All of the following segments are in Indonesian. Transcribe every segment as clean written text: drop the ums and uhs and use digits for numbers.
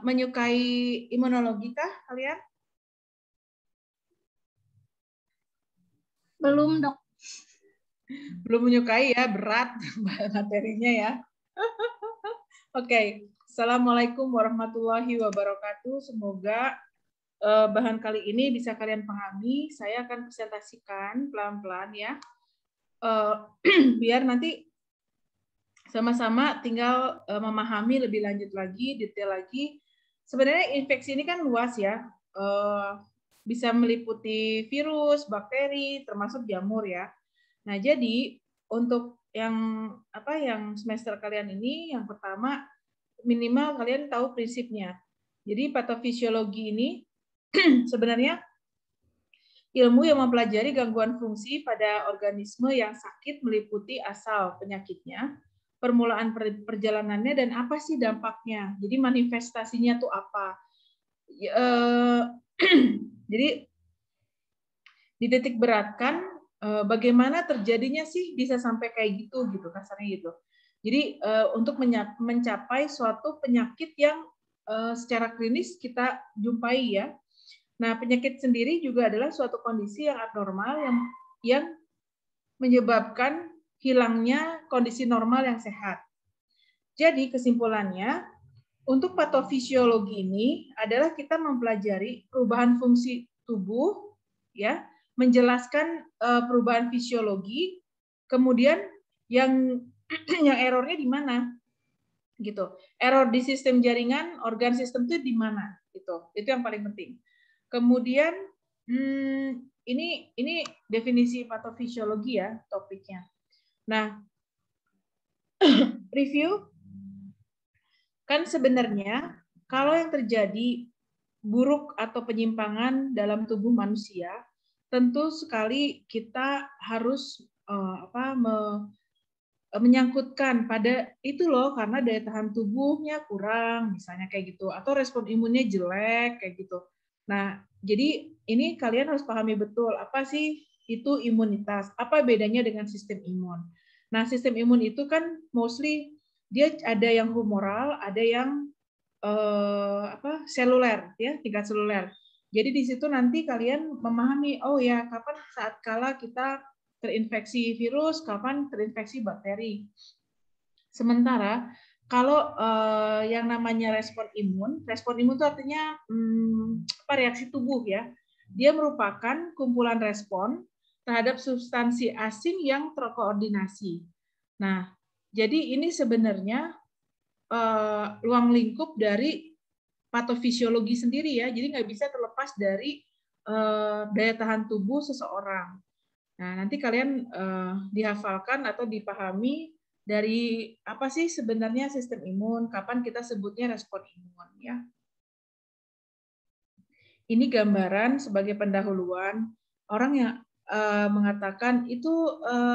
menyukai imunologi kah kalian? Belum, Dok. Belum menyukai ya, berat materinya ya. Oke. Assalamualaikum warahmatullahi wabarakatuh. Semoga bahan kali ini bisa kalian pahami. Saya akan presentasikan pelan-pelan ya. Biar nanti sama-sama tinggal memahami lebih lanjut lagi, detail lagi. Sebenarnya infeksi ini kan luas ya. Bisa meliputi virus, bakteri, termasuk jamur ya. Nah, jadi untuk yang semester kalian ini, yang pertama minimal kalian tahu prinsipnya. Jadi patofisiologi ini sebenarnya ilmu yang mempelajari gangguan fungsi pada organisme yang sakit meliputi asal penyakitnya, permulaan perjalanannya, dan apa sih dampaknya. Jadi manifestasinya tuh apa. Jadi dititik beratkan bagaimana terjadinya sih bisa sampai kayak gitu kasarnya gitu. Jadi untuk mencapai suatu penyakit yang secara klinis kita jumpai ya. Nah, penyakit sendiri juga adalah suatu kondisi yang abnormal yang menyebabkan hilangnya kondisi normal yang sehat. Jadi kesimpulannya, untuk patofisiologi ini adalah kita mempelajari perubahan fungsi tubuh, ya, menjelaskan perubahan fisiologi, kemudian yang yang errornya di mana, gitu. Error di sistem jaringan, organ sistem itu di mana, gitu. Itu yang paling penting. Kemudian ini definisi patofisiologi ya topiknya. Nah, review kan sebenarnya kalau yang terjadi buruk atau penyimpangan dalam tubuh manusia, tentu sekali kita harus menyangkutkan pada itu loh, karena daya tahan tubuhnya kurang, misalnya kayak gitu, atau respon imunnya jelek kayak gitu. Nah, jadi ini kalian harus pahami betul apa sih itu imunitas, apa bedanya dengan sistem imun. Nah, sistem imun itu kan mostly dia ada yang humoral, ada yang seluler ya, tingkat seluler. Jadi di situ nanti kalian memahami, oh ya, kapan saat kala kita terinfeksi virus, kapan terinfeksi bakteri. Sementara kalau yang namanya respon imun itu artinya reaksi tubuh ya. Dia merupakan kumpulan respon terhadap substansi asing yang terkoordinasi. Nah, jadi ini sebenarnya ruang lingkup dari patofisiologi sendiri ya, jadi nggak bisa terlepas dari daya tahan tubuh seseorang. Nah, nanti kalian dihafalkan atau dipahami dari apa sih sebenarnya sistem imun, kapan kita sebutnya respon imun ya. Ini gambaran sebagai pendahuluan orang yang mengatakan itu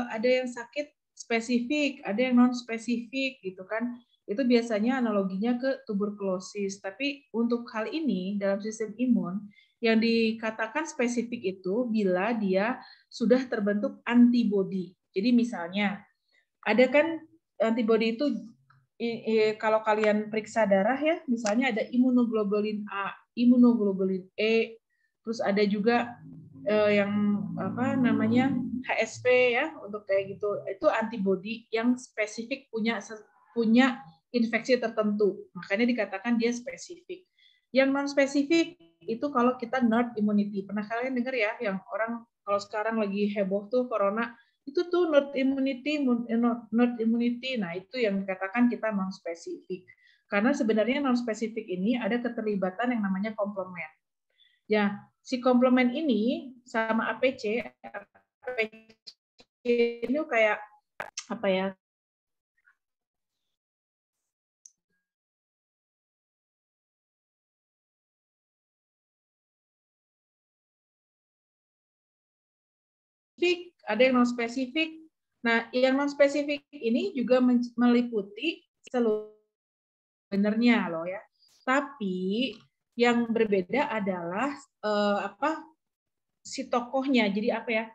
ada yang sakit spesifik, ada yang non spesifik gitu kan. Itu biasanya analoginya ke tuberkulosis. Tapi untuk hal ini dalam sistem imun yang dikatakan spesifik itu bila dia sudah terbentuk antibodi. Jadi misalnya ada kan antibodi itu kalau kalian periksa darah ya, misalnya ada imunoglobulin A, imunoglobulin E, terus ada juga yang apa namanya HSP ya, untuk kayak gitu. Itu antibodi yang spesifik punya infeksi tertentu. Makanya dikatakan dia spesifik. Yang non spesifik itu kalau kita herd immunity. Pernah kalian dengar ya, yang orang kalau sekarang lagi heboh tuh corona, itu tuh herd immunity. Nah, itu yang dikatakan kita non spesifik. Karena sebenarnya non spesifik ini ada keterlibatan yang namanya komplement. Ya, si komplement ini sama APC itu kayak apa ya? Ada yang non spesifik. Nah, yang non spesifik ini juga meliputi seluruh sebenarnya loh ya. Tapi yang berbeda adalah si tokohnya. Jadi apa ya?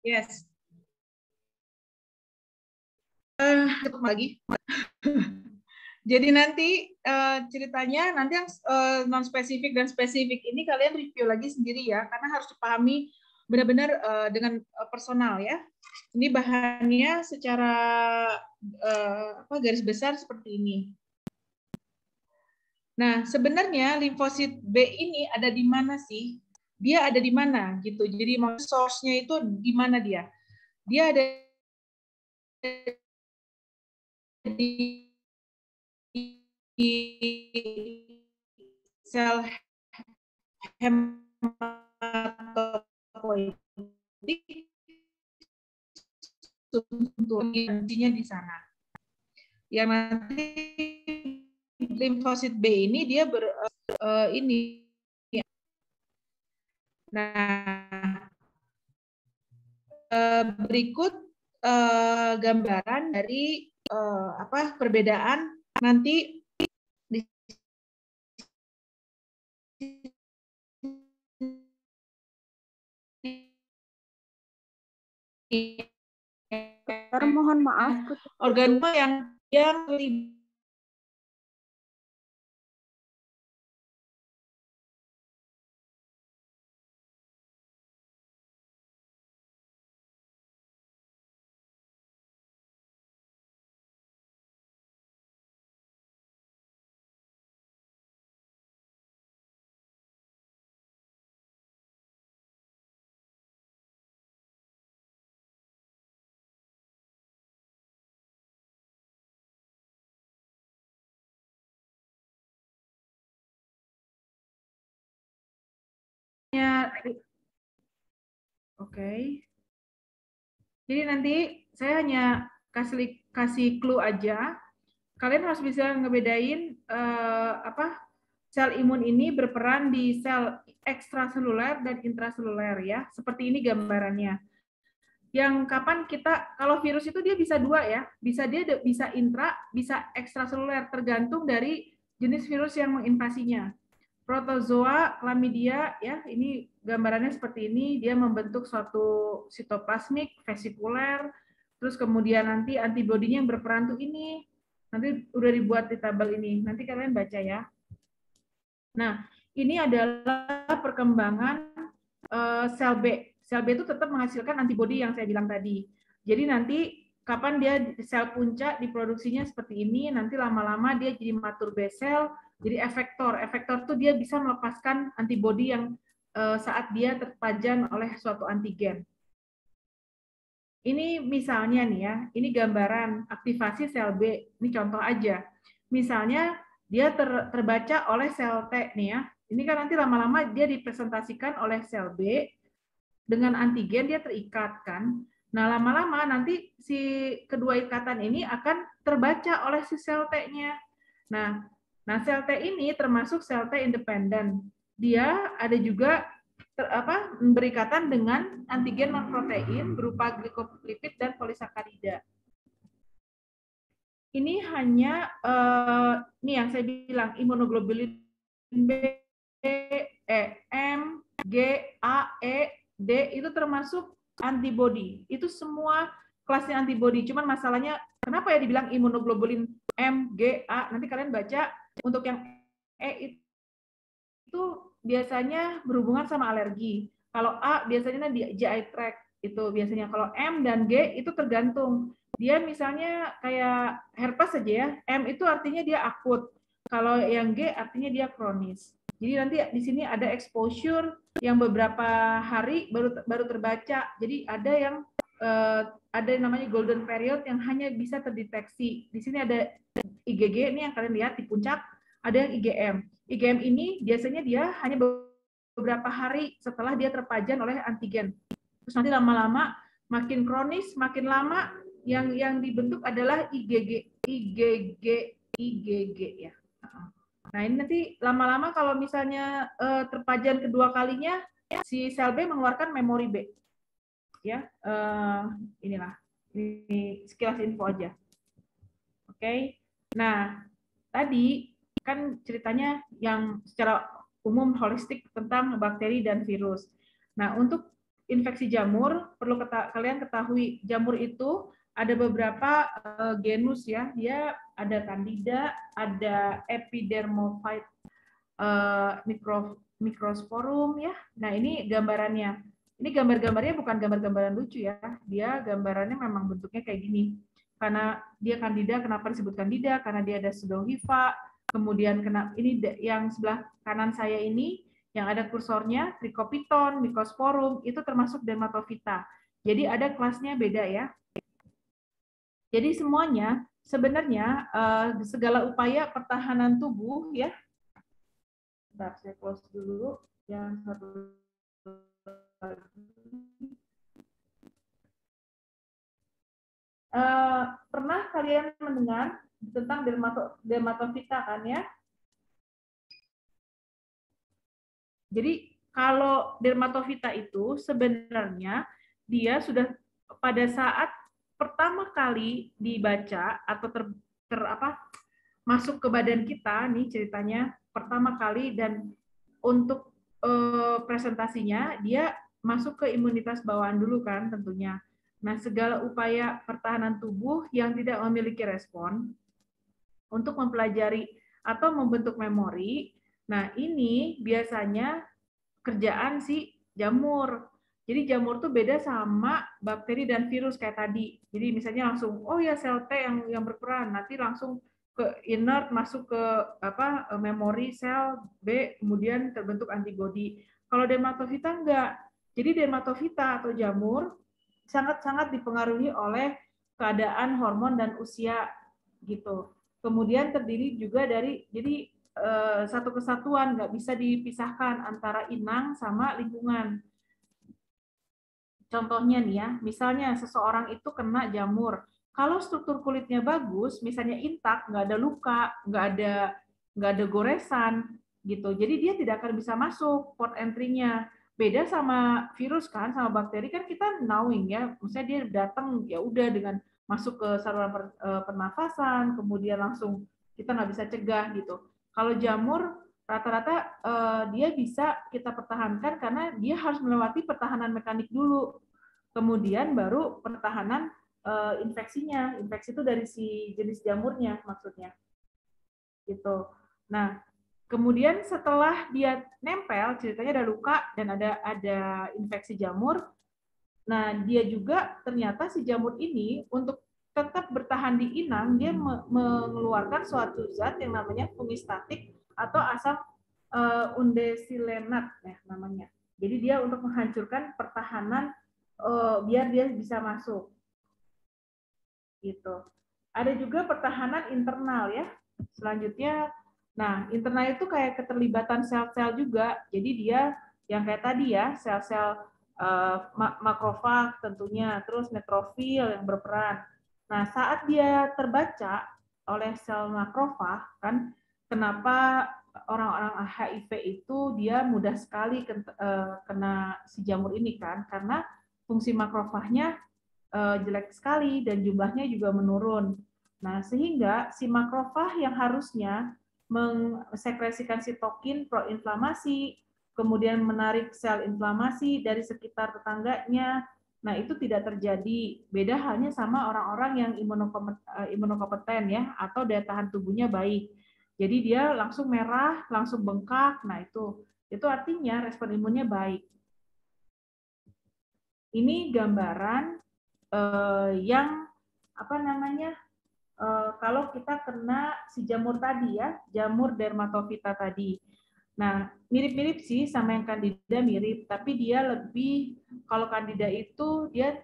Yes. Lagi. Jadi nanti ceritanya nanti yang non spesifik dan spesifik ini kalian review lagi sendiri ya, karena harus dipahami benar-benar dengan personal ya. Ini bahannya secara garis besar seperti ini. Nah, sebenarnya limfosit B ini ada di mana sih? Dia ada di mana gitu. Jadi source-nya itu di mana dia? Dia ada di sel hematopoietik, fungsinya di sana. Yang nanti limfosit B ini dia ini. Nah, berikut gambaran dari perbedaan nanti di mohon maaf organel yang Oke. Jadi nanti saya hanya kasih clue aja. Kalian harus bisa ngebedain sel imun ini berperan di sel ekstraseluler dan intraseluler ya. Seperti ini gambarannya. Yang kapan kita, kalau virus itu dia bisa dua ya, bisa intra, bisa ekstraseluler, tergantung dari jenis virus yang menginvasinya. Protozoa, chlamydia, ya ini gambarannya seperti ini, dia membentuk suatu sitoplasmik, vesikuler, terus kemudian nanti antibodinya yang berperan tuh ini, nanti udah dibuat di tabel ini, nanti kalian baca ya. Nah, ini adalah perkembangan sel B. Sel B itu tetap menghasilkan antibodi yang saya bilang tadi. Jadi nanti kapan dia sel puncak diproduksinya seperti ini, nanti lama-lama dia jadi matur B sel, jadi efektor. Efektor itu dia bisa melepaskan antibodi yang saat dia terpajan oleh suatu antigen. Ini misalnya nih ya, ini gambaran aktivasi sel B. Ini contoh aja. Misalnya dia terbaca oleh sel T nih ya. Ini kan nanti lama-lama dia dipresentasikan oleh sel B dengan antigen, dia terikat kan. Nah, lama-lama nanti si kedua ikatan ini akan terbaca oleh si sel T-nya. Nah, sel T ini termasuk sel T independen. Dia ada juga berikatan dengan antigen non-protein berupa glikoplipid dan polisakarida. Ini hanya ini yang saya bilang imunoglobulin B, E, M, G, A, E, D itu termasuk antibodi. Itu semua kelasnya antibodi. Cuman masalahnya kenapa ya dibilang imunoglobulin M, G, A? Nanti kalian baca untuk yang E itu biasanya berhubungan sama alergi. Kalau A biasanya di GI tract itu biasanya. Kalau M dan G itu tergantung. Dia misalnya kayak herpes saja ya. M itu artinya dia akut. Kalau yang G artinya dia kronis. Jadi nanti di sini ada exposure yang beberapa hari baru terbaca. Jadi ada yang namanya golden period yang hanya bisa terdeteksi. Di sini ada IgG ini yang kalian lihat di puncak, ada yang IgM. IgM ini biasanya dia hanya beberapa hari setelah dia terpajan oleh antigen. Terus nanti lama-lama makin kronis, makin lama yang dibentuk adalah IgG ya. Nah, ini nanti lama-lama kalau misalnya terpajan kedua kalinya, si sel B mengeluarkan memori B. Ya, inilah. Ini sekilas info aja. Oke. Nah, tadi kan ceritanya yang secara umum holistik tentang bakteri dan virus. Nah, untuk infeksi jamur, perlu kalian ketahui, jamur itu ada beberapa genus ya. Dia ada Candida, ada Epidermophyte Microsporum ya. Nah, ini gambarannya. Ini gambar-gambarnya bukan gambar-gambaran lucu ya. Dia gambarannya memang bentuknya kayak gini. Karena dia Candida, kenapa disebut Candida? Karena dia ada pseudohypha. Kemudian ini yang sebelah kanan saya ini yang ada kursornya Trichopiton, Mycosporum itu termasuk Dermatophyta. Jadi ada kelasnya beda ya. Jadi semuanya sebenarnya segala upaya pertahanan tubuh ya. Bentar, saya close dulu yang satu lagi. Pernah kalian mendengar tentang dermatofita kan ya? Jadi kalau dermatofita itu sebenarnya dia sudah pada saat pertama kali dibaca atau masuk ke badan kita nih ceritanya pertama kali dan untuk presentasinya dia masuk ke imunitas bawaan dulu kan tentunya. Nah, segala upaya pertahanan tubuh yang tidak memiliki respon untuk mempelajari atau membentuk memori. Nah, ini biasanya kerjaan si jamur. Jadi jamur tuh beda sama bakteri dan virus kayak tadi. Jadi misalnya langsung oh ya sel T yang berperan, nanti langsung ke inert masuk ke memori sel B kemudian terbentuk antibodi. Kalau dermatofita enggak. Jadi dermatofita atau jamur sangat-sangat dipengaruhi oleh keadaan hormon dan usia gitu. Kemudian terdiri juga dari jadi satu kesatuan, nggak bisa dipisahkan antara inang sama lingkungan. Contohnya nih ya, misalnya seseorang itu kena jamur, kalau struktur kulitnya bagus, misalnya intak, nggak ada luka, nggak ada goresan, gitu. Jadi dia tidak akan bisa masuk port entry-nya. Beda sama virus kan, sama bakteri kan kita knowing ya, misalnya dia datang ya udah dengan masuk ke saluran pernafasan, kemudian langsung kita nggak bisa cegah gitu. Kalau jamur rata-rata dia bisa kita pertahankan karena dia harus melewati pertahanan mekanik dulu. Kemudian baru pertahanan infeksinya. Infeksi itu dari si jenis jamurnya maksudnya. Gitu. Nah, kemudian setelah dia nempel, ceritanya ada luka dan ada infeksi jamur. Nah, dia juga ternyata si jamur ini untuk tetap bertahan di inang, dia mengeluarkan suatu zat yang namanya fungistatik atau asam undesilenat ya namanya. Jadi dia untuk menghancurkan pertahanan biar dia bisa masuk. Gitu. Ada juga pertahanan internal ya. Selanjutnya, nah internal itu kayak keterlibatan sel-sel juga. Jadi dia yang kayak tadi ya, sel-sel makrofag tentunya, terus neutrofil yang berperan. Nah, saat dia terbaca oleh sel makrofag, kan kenapa orang-orang HIV itu dia mudah sekali kena si jamur ini kan, karena fungsi makrofagnya jelek sekali dan jumlahnya juga menurun. Nah, sehingga si makrofag yang harusnya mensekresikan sitokin proinflamasi, kemudian menarik sel inflamasi dari sekitar tetangganya, nah itu tidak terjadi. Beda halnya sama orang-orang yang imunokompeten ya, atau daya tahan tubuhnya baik. Jadi dia langsung merah, langsung bengkak, nah itu artinya respon imunnya baik. Ini gambaran yang apa namanya? Kalau kita kena si jamur tadi ya, jamur dermatofita tadi. Nah, mirip-mirip sih sama yang Candida mirip, tapi dia lebih, kalau Candida itu dia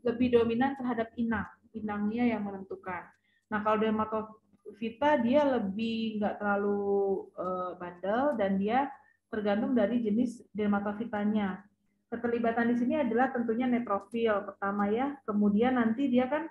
lebih dominan terhadap inang, inangnya yang menentukan. Nah, kalau dermatofita dia lebih nggak terlalu bandel dan dia tergantung dari jenis dermatofitanya. Keterlibatan di sini adalah tentunya neutrofil pertama ya, kemudian nanti dia kan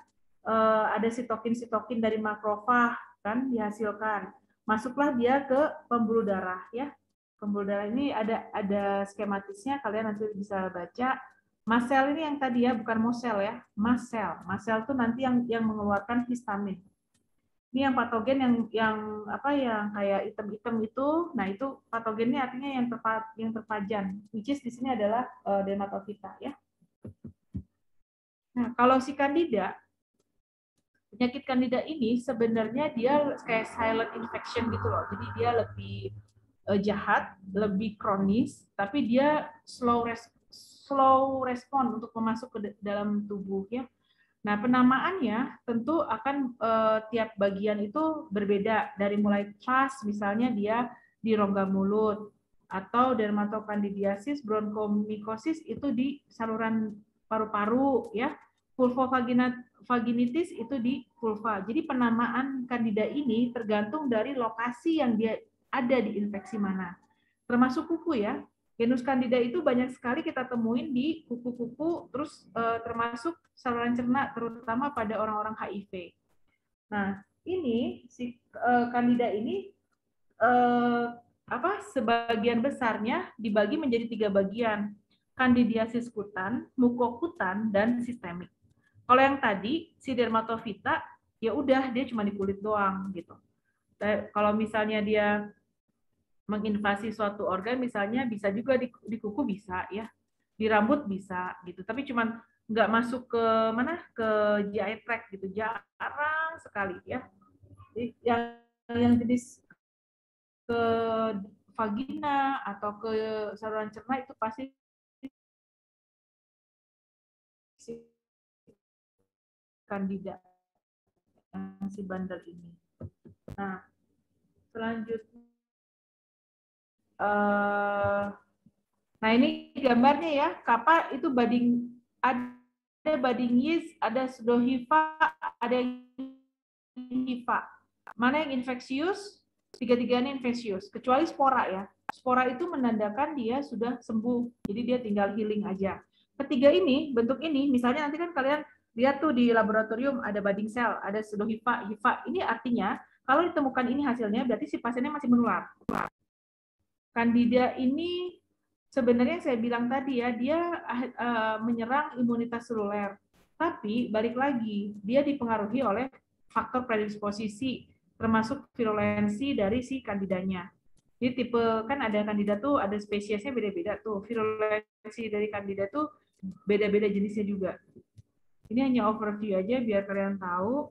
ada sitokin-sitokin dari makrofag kan dihasilkan. Masuklah dia ke pembuluh darah ya. Pembuluh darah ini ada skematisnya, kalian nanti bisa baca. Mast cell ini yang tadi ya, bukan mosel ya, mast cell. Mast cell itu nanti yang mengeluarkan histamin. Ini yang patogen yang apa yang kayak item-item itu, nah itu patogennya artinya yang terpajan, which is di sini adalah dermatofita ya. Nah, kalau si Candida, penyakit Candida ini sebenarnya dia kayak silent infection gitu loh. Jadi dia lebih jahat, lebih kronis, tapi dia slow respon untuk masuk ke dalam tubuh ya. Nah, penamaannya tentu akan tiap bagian itu berbeda, dari mulai CAS misalnya dia di rongga mulut, atau dermatocandidiasis bronchomycosis itu di saluran paru-paru ya. Vulvovaginitis itu di vulva. Jadi penamaan Candida ini tergantung dari lokasi yang dia ada di infeksi mana. Termasuk kuku ya. Genus Candida itu banyak sekali kita temuin di kuku-kuku, terus termasuk saluran cerna, terutama pada orang-orang HIV. Nah, ini si Candida ini sebagian besarnya dibagi menjadi 3 bagian: Candidiasis kutan, mukokutan, dan sistemik. Kalau yang tadi si dermatofita, ya udah dia cuma di kulit doang gitu. Kalau misalnya dia menginvasi suatu organ, misalnya bisa juga di kuku bisa ya, di rambut bisa gitu, tapi cuman nggak masuk ke mana, ke GI tract gitu, jarang sekali ya. Jadi yang jenis ke vagina atau ke saluran cerna itu pasti Candida yang si bandel ini. Nah, selanjutnya nah ini gambarnya ya, kapal itu ada budding yeast, ada pseudohifa, ada yang hifa. Mana yang infeksius? Tiga-tiganya infeksius, kecuali spora ya. Spora itu menandakan dia sudah sembuh, jadi dia tinggal healing aja. Ketiga ini, bentuk ini, misalnya nanti kan kalian lihat tuh di laboratorium ada budding cell, ada pseudohifa, hifa. Ini artinya kalau ditemukan ini hasilnya berarti si pasiennya masih menular. Candida ini sebenarnya saya bilang tadi ya, dia menyerang imunitas seluler. Tapi balik lagi, dia dipengaruhi oleh faktor predisposisi, termasuk virulensi dari si kandidanya. Jadi tipe kan ada kandida tuh, ada spesiesnya beda-beda tuh. Virulensi dari kandida tuh beda-beda jenisnya juga. Ini hanya overview aja biar kalian tahu.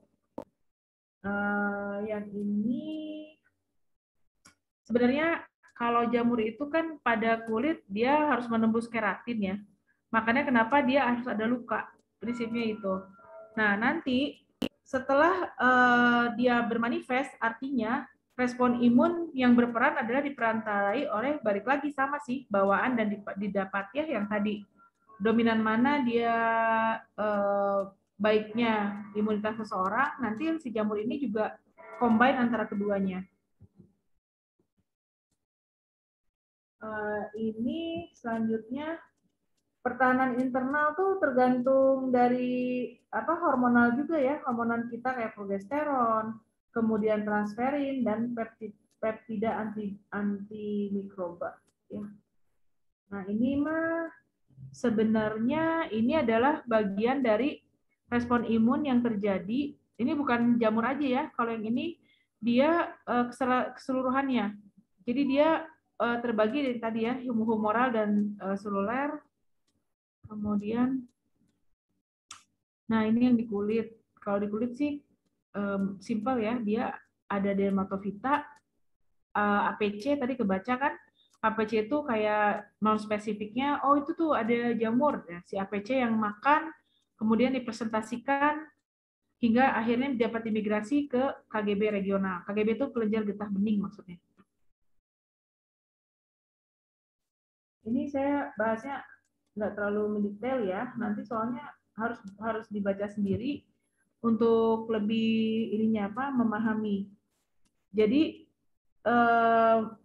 Yang ini sebenarnya kalau jamur itu kan pada kulit dia harus menembus keratin ya. Makanya kenapa dia harus ada luka. Prinsipnya itu. Nah, nanti setelah dia bermanifest, artinya respon imun yang berperan adalah diperantarai oleh, balik lagi sama sih, bawaan dan didapat ya yang tadi. Dominan mana dia baiknya imunitas seseorang, nanti si jamur ini juga combine antara keduanya. Ini selanjutnya pertahanan internal tuh tergantung dari hormonal juga ya, hormonal kita kayak progesteron, kemudian transferin dan peptida antimikroba ya. Nah, ini mah sebenarnya ini adalah bagian dari respon imun yang terjadi. Ini bukan jamur aja ya. Kalau yang ini dia keseluruhannya. Jadi dia terbagi dari tadi ya, humoral dan seluler. Kemudian, nah ini yang di kulit. Kalau di kulit sih simpel ya, dia ada dermatofita, APC tadi kebaca kan, APC itu kayak non spesifiknya, oh itu tuh ada jamur ya, si APC yang makan, kemudian dipresentasikan hingga akhirnya dapat imigrasi ke KGB regional. KGB itu kelenjar getah bening maksudnya. Ini saya bahasnya nggak terlalu mendetail ya, nanti soalnya harus dibaca sendiri untuk lebih ininya apa memahami. Jadi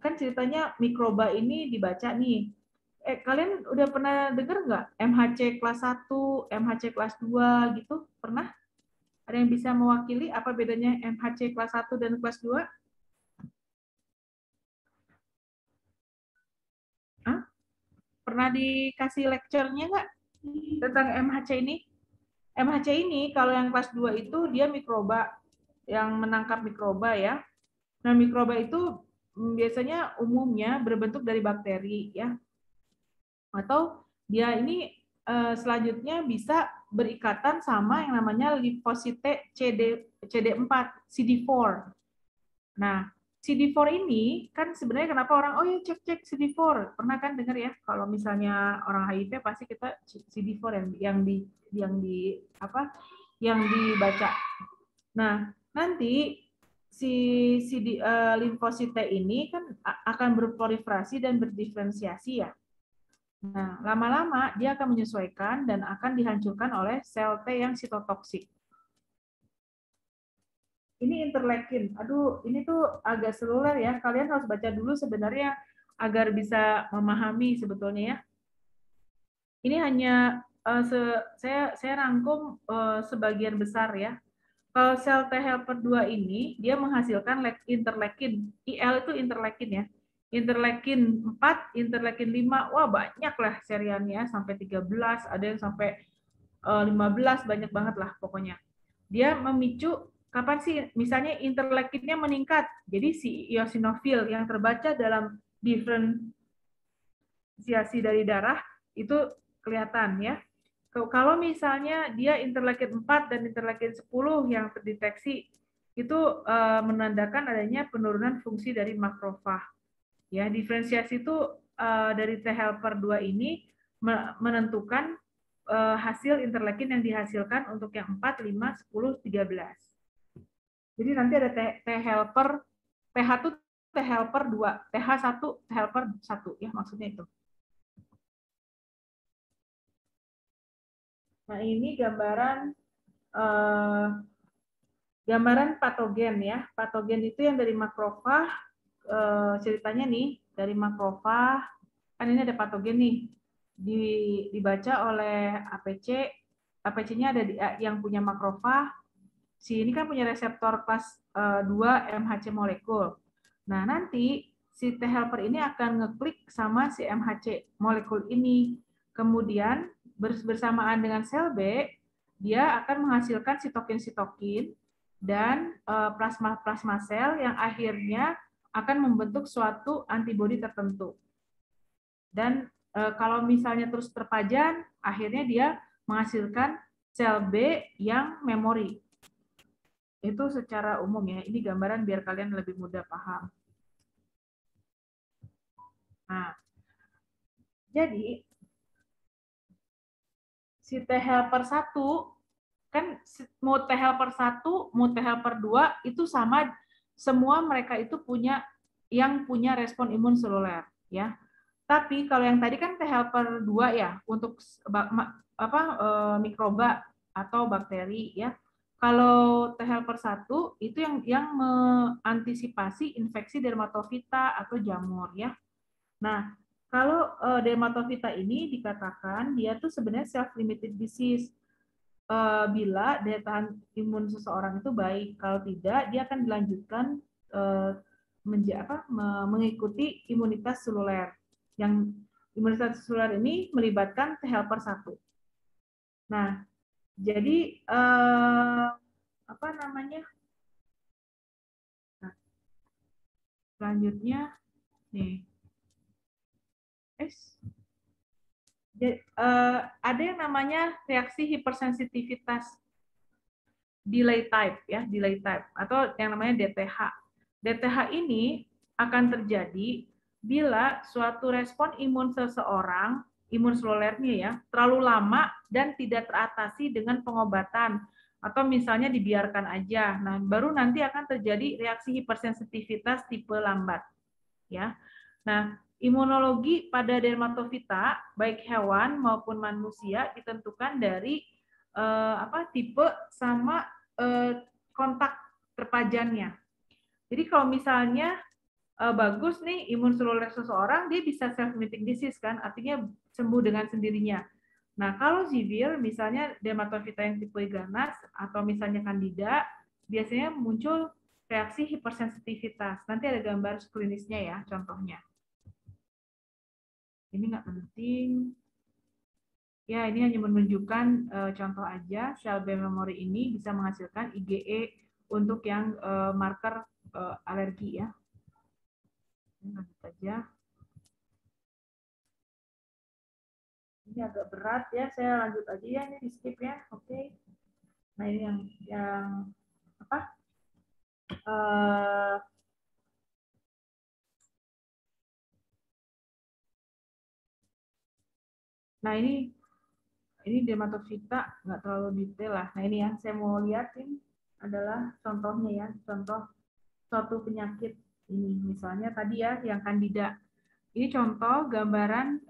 kan ceritanya mikroba ini dibaca nih. Kalian udah pernah dengar nggak MHC kelas 1, MHC kelas 2 gitu? Pernah? Ada yang bisa mewakili apa bedanya MHC kelas 1 dan kelas 2? Hah? Pernah dikasih lecture-nya nggak tentang MHC ini? MHC ini kalau yang kelas 2 itu dia mikroba yang menangkap mikroba ya. Nah, mikroba itu biasanya umumnya berbentuk dari bakteri ya. Atau dia ini selanjutnya bisa berikatan sama yang namanya limfosite CD4, CD4. Nah, CD4 ini kan sebenarnya kenapa orang oh ya cek CD4. Pernah kan dengar ya kalau misalnya orang HIV pasti kita CD4 yang di apa? Yang dibaca. Nah, nanti si limfosite ini kan akan berproliferasi dan berdiferensiasi ya. Nah, lama-lama dia akan menyesuaikan dan akan dihancurkan oleh sel T yang sitotoksik. Ini interleukin. Aduh, ini tuh agak seluler ya. Kalian harus baca dulu sebenarnya agar bisa memahami sebetulnya ya. Ini hanya saya rangkum sebagian besar ya. Kalau sel T helper 2 ini dia menghasilkan interleukin. IL itu interleukin ya. Interleukin 4, interleukin 5, wah banyak lah seriannya sampai 13, ada yang sampai 15, banyak banget lah pokoknya. Dia memicu kapan sih misalnya interleukinnya meningkat. Jadi si eosinofil yang terbaca dalam diferensiasi dari darah itu kelihatan ya. Kalau misalnya dia interleukin 4 dan interleukin 10 yang terdeteksi itu menandakan adanya penurunan fungsi dari makrofag. Ya, diferensiasi itu dari T helper 2 ini menentukan hasil interleukin yang dihasilkan untuk yang 4, 5, 10, 13. Jadi nanti ada T helper, TH itu T helper 2, TH1, T helper 1 ya maksudnya itu. Nah, ini gambaran patogen ya. Patogen itu yang dari makrofag, ceritanya nih dari makrofag, kan ini ada patogen nih, dibaca oleh APC, APC-nya ada yang punya makrofag, si ini kan punya reseptor kelas 2 MHC molekul. Nah, nanti si T helper ini akan ngeklik sama si MHC molekul ini. Kemudian bersamaan dengan sel B, dia akan menghasilkan sitokin-sitokin dan plasma-plasma sel yang akhirnya akan membentuk suatu antibodi tertentu. Dan kalau misalnya terus terpajan, akhirnya dia menghasilkan sel B yang memori. Itu secara umum ya. Ini gambaran biar kalian lebih mudah paham. Nah, jadi si T helper 1 kan mau T helper 1, mau T helper 2 itu sama, semua mereka itu yang punya respon imun seluler ya. Tapi kalau yang tadi kan T helper 2 ya untuk mikroba atau bakteri ya. Kalau T helper 1 itu yang mengantisipasi infeksi dermatofita atau jamur ya. Nah, kalau dermatofita ini dikatakan dia tuh sebenarnya self limited disease. Bila daya tahan imun seseorang itu baik, kalau tidak dia akan dilanjutkan mengikuti imunitas seluler. Yang imunitas seluler ini melibatkan T helper 1. Nah, jadi apa namanya? Nah, selanjutnya nih. Ada yang namanya reaksi hipersensitivitas delay type ya, delay type atau yang namanya DTH. DTH ini akan terjadi bila suatu respon imun seseorang, imun selulernya ya, terlalu lama dan tidak teratasi dengan pengobatan atau misalnya dibiarkan aja. Nah, baru nanti akan terjadi reaksi hipersensitivitas tipe lambat, ya. Nah, imunologi pada dermatofita baik hewan maupun manusia ditentukan dari tipe sama kontak terpajannya. Jadi kalau misalnya bagus nih imun seluler seseorang, dia bisa self-limiting disease kan, artinya sembuh dengan sendirinya. Nah, kalau severe, misalnya dermatofita yang tipe ganas atau misalnya candida, biasanya muncul reaksi hipersensitivitas. Nanti ada gambar klinisnya ya, contohnya. Ini nggak penting. Ya, ini hanya menunjukkan contoh aja, sel B memory ini bisa menghasilkan IgE untuk yang marker alergi ya. Ini lanjut aja. Ini agak berat ya, saya lanjut aja ya, ini di skip ya, oke. Nah ini yang apa? Nah ini dermatofita nggak terlalu detail lah. Nah ini yang saya mau liatin adalah contohnya ya, contoh suatu penyakit ini, misalnya tadi ya yang candida. Ini contoh gambaran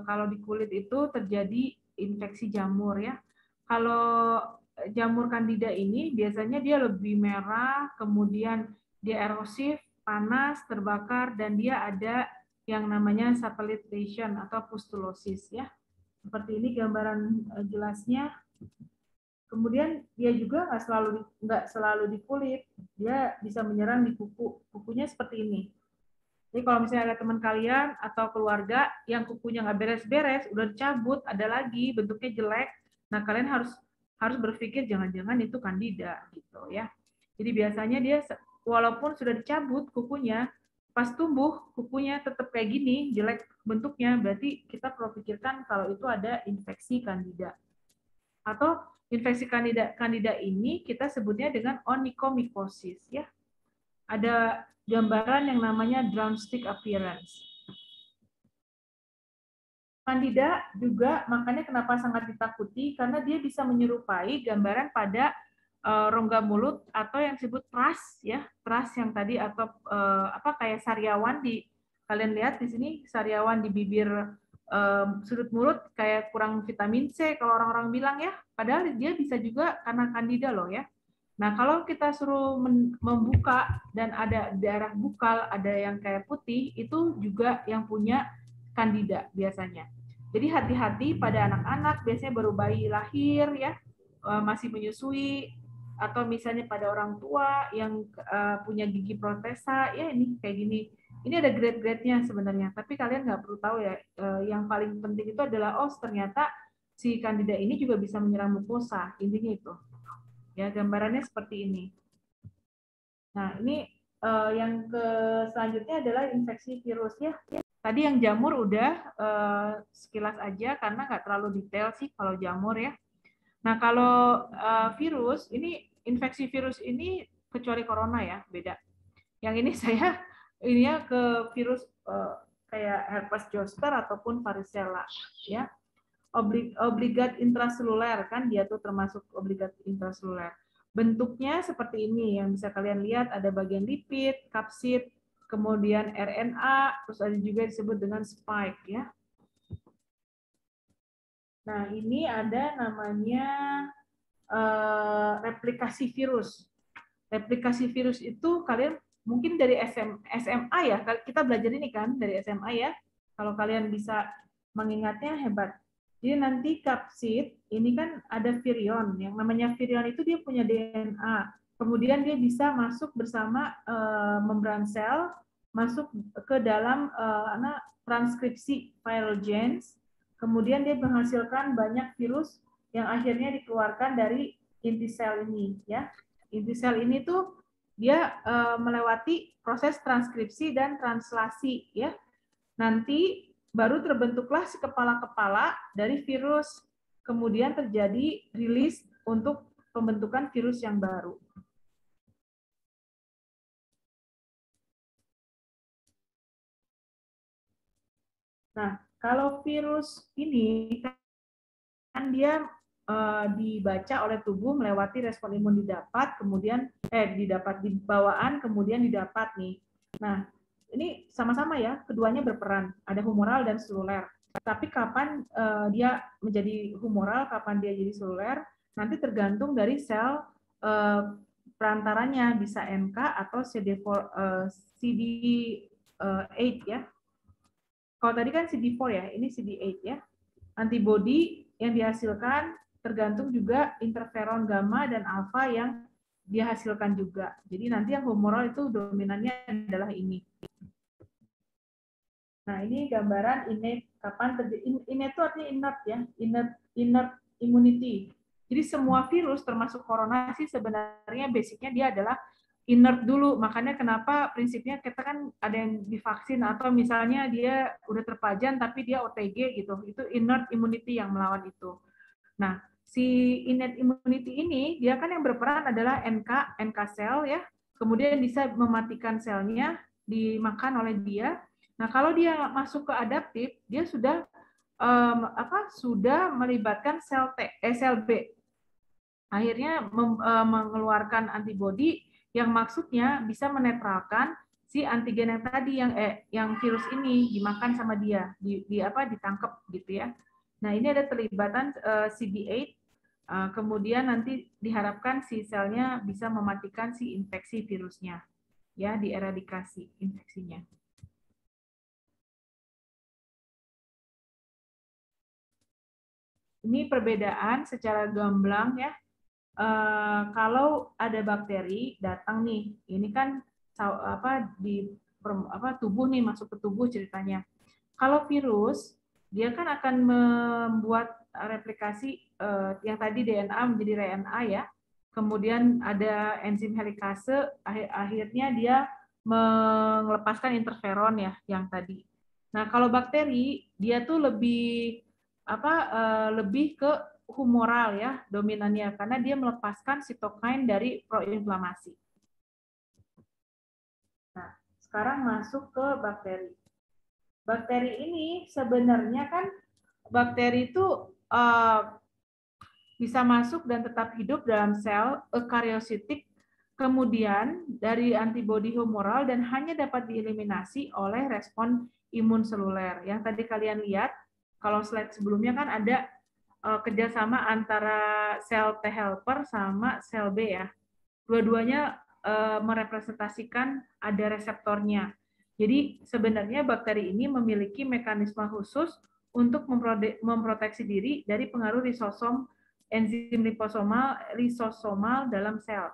kalau di kulit itu terjadi infeksi jamur ya. Kalau jamur candida ini biasanya dia lebih merah, kemudian dia erosif, panas, terbakar, dan dia ada yang namanya satellite lesion atau pustulosis ya. Seperti ini gambaran jelasnya. Kemudian dia juga nggak selalu di kulit, dia bisa menyerang di kuku. Kukunya seperti ini. Jadi kalau misalnya ada teman kalian atau keluarga yang kukunya nggak beres-beres, udah dicabut, ada lagi bentuknya jelek, nah kalian harus berpikir jangan-jangan itu kandida gitu ya. Jadi biasanya dia walaupun sudah dicabut kukunya, pas tumbuh kukunya tetap kayak gini, jelek bentuknya, berarti kita perlu pikirkan kalau itu ada infeksi kandida. Atau infeksi kandida ini kita sebutnya dengan onychomycosis ya. Ada gambaran yang namanya drumstick appearance. Candida juga makanya kenapa sangat ditakuti karena dia bisa menyerupai gambaran pada rongga mulut atau yang disebut pras ya, pras yang tadi atau kayak sariawan di kalian lihat di sini sariawan di bibir sudut mulut kayak kurang vitamin C kalau orang-orang bilang ya, padahal dia bisa juga karena candida loh ya. Nah, kalau kita suruh membuka dan ada daerah bukal, ada yang kayak putih, itu juga yang punya candida biasanya. Jadi hati-hati pada anak-anak, biasanya baru bayi lahir ya, masih menyusui, atau misalnya pada orang tua yang punya gigi protesa, ya ini kayak gini. Ini ada grade-grade-nya sebenarnya, tapi kalian nggak perlu tahu ya. Yang paling penting itu adalah, oh ternyata si candida ini juga bisa menyerang mukosa, intinya itu. Ya, gambarannya seperti ini. Nah, ini yang selanjutnya adalah infeksi virus ya. Tadi yang jamur udah sekilas aja karena nggak terlalu detail sih kalau jamur ya. Nah, kalau virus, ini infeksi virus ini kecuali corona ya, beda. Yang ini saya ini ya ke virus kayak herpes zoster ataupun varicella ya. Obligat intraseluler kan dia tuh termasuk obligat intraseluler. Bentuknya seperti ini yang bisa kalian lihat, ada bagian lipid, kapsid, kemudian RNA, terus ada juga disebut dengan spike ya. Nah, ini ada namanya replikasi virus. Replikasi virus itu kalian mungkin dari SMA ya, kita belajar ini kan dari SMA ya. Kalau kalian bisa mengingatnya hebat. Jadi nanti kapsid ini kan ada virion. Yang namanya virion itu dia punya DNA. Kemudian dia bisa masuk bersama membran sel, masuk ke dalam transkripsi viral genes. Kemudian dia menghasilkan banyak virus yang akhirnya dikeluarkan dari inti sel ini, ya. Inti sel ini tuh dia melewati proses transkripsi dan translasi, ya. Nanti baru terbentuklah si kepala-kepala dari virus. Kemudian terjadi rilis untuk pembentukan virus yang baru. Nah, kalau virus ini kan dia dibaca oleh tubuh melewati respon imun didapat, kemudian didapat di bawaan, kemudian didapat nih. Nah, ini sama-sama ya, keduanya berperan, ada humoral dan seluler. Tapi kapan dia menjadi humoral, kapan dia jadi seluler, nanti tergantung dari sel perantaranya, bisa NK atau CD8 ya. Kalau tadi kan CD4 ya, ini CD8 ya. Antibodi yang dihasilkan tergantung juga interferon gamma dan alfa yang dihasilkan juga. Jadi nanti yang humoral itu dominannya adalah ini. Nah, ini gambaran innate kapan terjadi. Innate itu artinya inert ya, inert immunity. Jadi semua virus termasuk corona sih sebenarnya basicnya dia adalah inert dulu. Makanya kenapa prinsipnya kita kan ada yang divaksin atau misalnya dia udah terpajan tapi dia OTG gitu. Itu inert immunity yang melawan itu. Nah, si innate immunity ini dia kan yang berperan adalah NK sel ya. Kemudian bisa mematikan selnya dimakan oleh dia. Nah, kalau dia masuk ke adaptif, dia sudah sudah melibatkan sel B. Akhirnya mengeluarkan antibodi yang maksudnya bisa menetralkan si antigen yang tadi yang virus ini dimakan sama dia, ditangkap gitu ya. Nah, ini ada terlibatan CD8, kemudian nanti diharapkan si selnya bisa mematikan si infeksi virusnya, ya, dieradikasi infeksinya. Ini perbedaan secara gamblang ya. Kalau ada bakteri datang nih, ini kan di tubuh nih, masuk ke tubuh ceritanya. Kalau virus, dia kan akan membuat replikasi yang tadi DNA menjadi RNA ya. Kemudian ada enzim helikase, akhirnya dia melepaskan interferon ya yang tadi. Nah, kalau bakteri dia tuh lebih ke humoral ya dominannya karena dia melepaskan sitokain dari proinflamasi. Nah, sekarang masuk ke bakteri. Bakteri ini sebenarnya kan bakteri itu bisa masuk dan tetap hidup dalam sel eukaryotik, kemudian dari antibodi humoral dan hanya dapat dieliminasi oleh respon imun seluler. Yang tadi kalian lihat, kalau slide sebelumnya kan ada kerjasama antara sel T helper sama sel B ya. Dua-duanya merepresentasikan ada reseptornya. Jadi sebenarnya bakteri ini memiliki mekanisme khusus untuk memproteksi diri dari pengaruh enzim lisosomal dalam sel.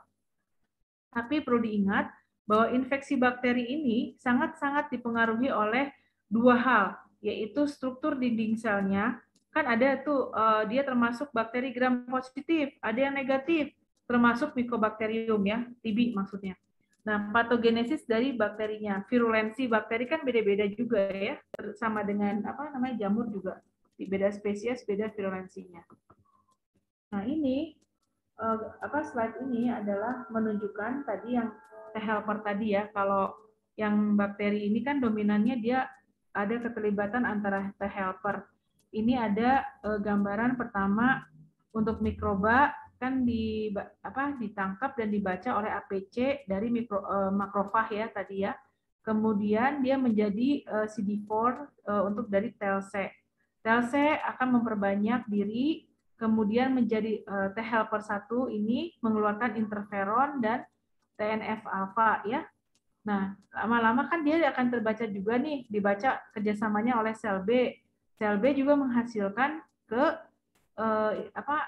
Tapi perlu diingat bahwa infeksi bakteri ini sangat-sangat dipengaruhi oleh dua hal, yaitu struktur dinding selnya. Kan ada tuh dia termasuk bakteri gram positif, ada yang negatif, termasuk Mycobacterium ya, TB maksudnya. Nah, patogenesis dari bakterinya, virulensi bakteri kan beda-beda juga ya, sama dengan jamur juga, beda spesies, beda virulensinya. Nah, ini slide ini adalah menunjukkan tadi yang T helper tadi ya. Kalau yang bakteri ini kan dominannya dia ada keterlibatan antara T helper. Ini ada gambaran pertama untuk mikroba kan ditangkap dan dibaca oleh APC dari makrofag ya tadi ya. Kemudian dia menjadi CD4 untuk dari tel C. Tel C akan memperbanyak diri, kemudian menjadi T helper 1 ini mengeluarkan interferon dan TNF alfa ya. Nah, lama-lama kan dia akan terbaca juga nih, dibaca kerjasamanya oleh sel B. Sel B juga menghasilkan ke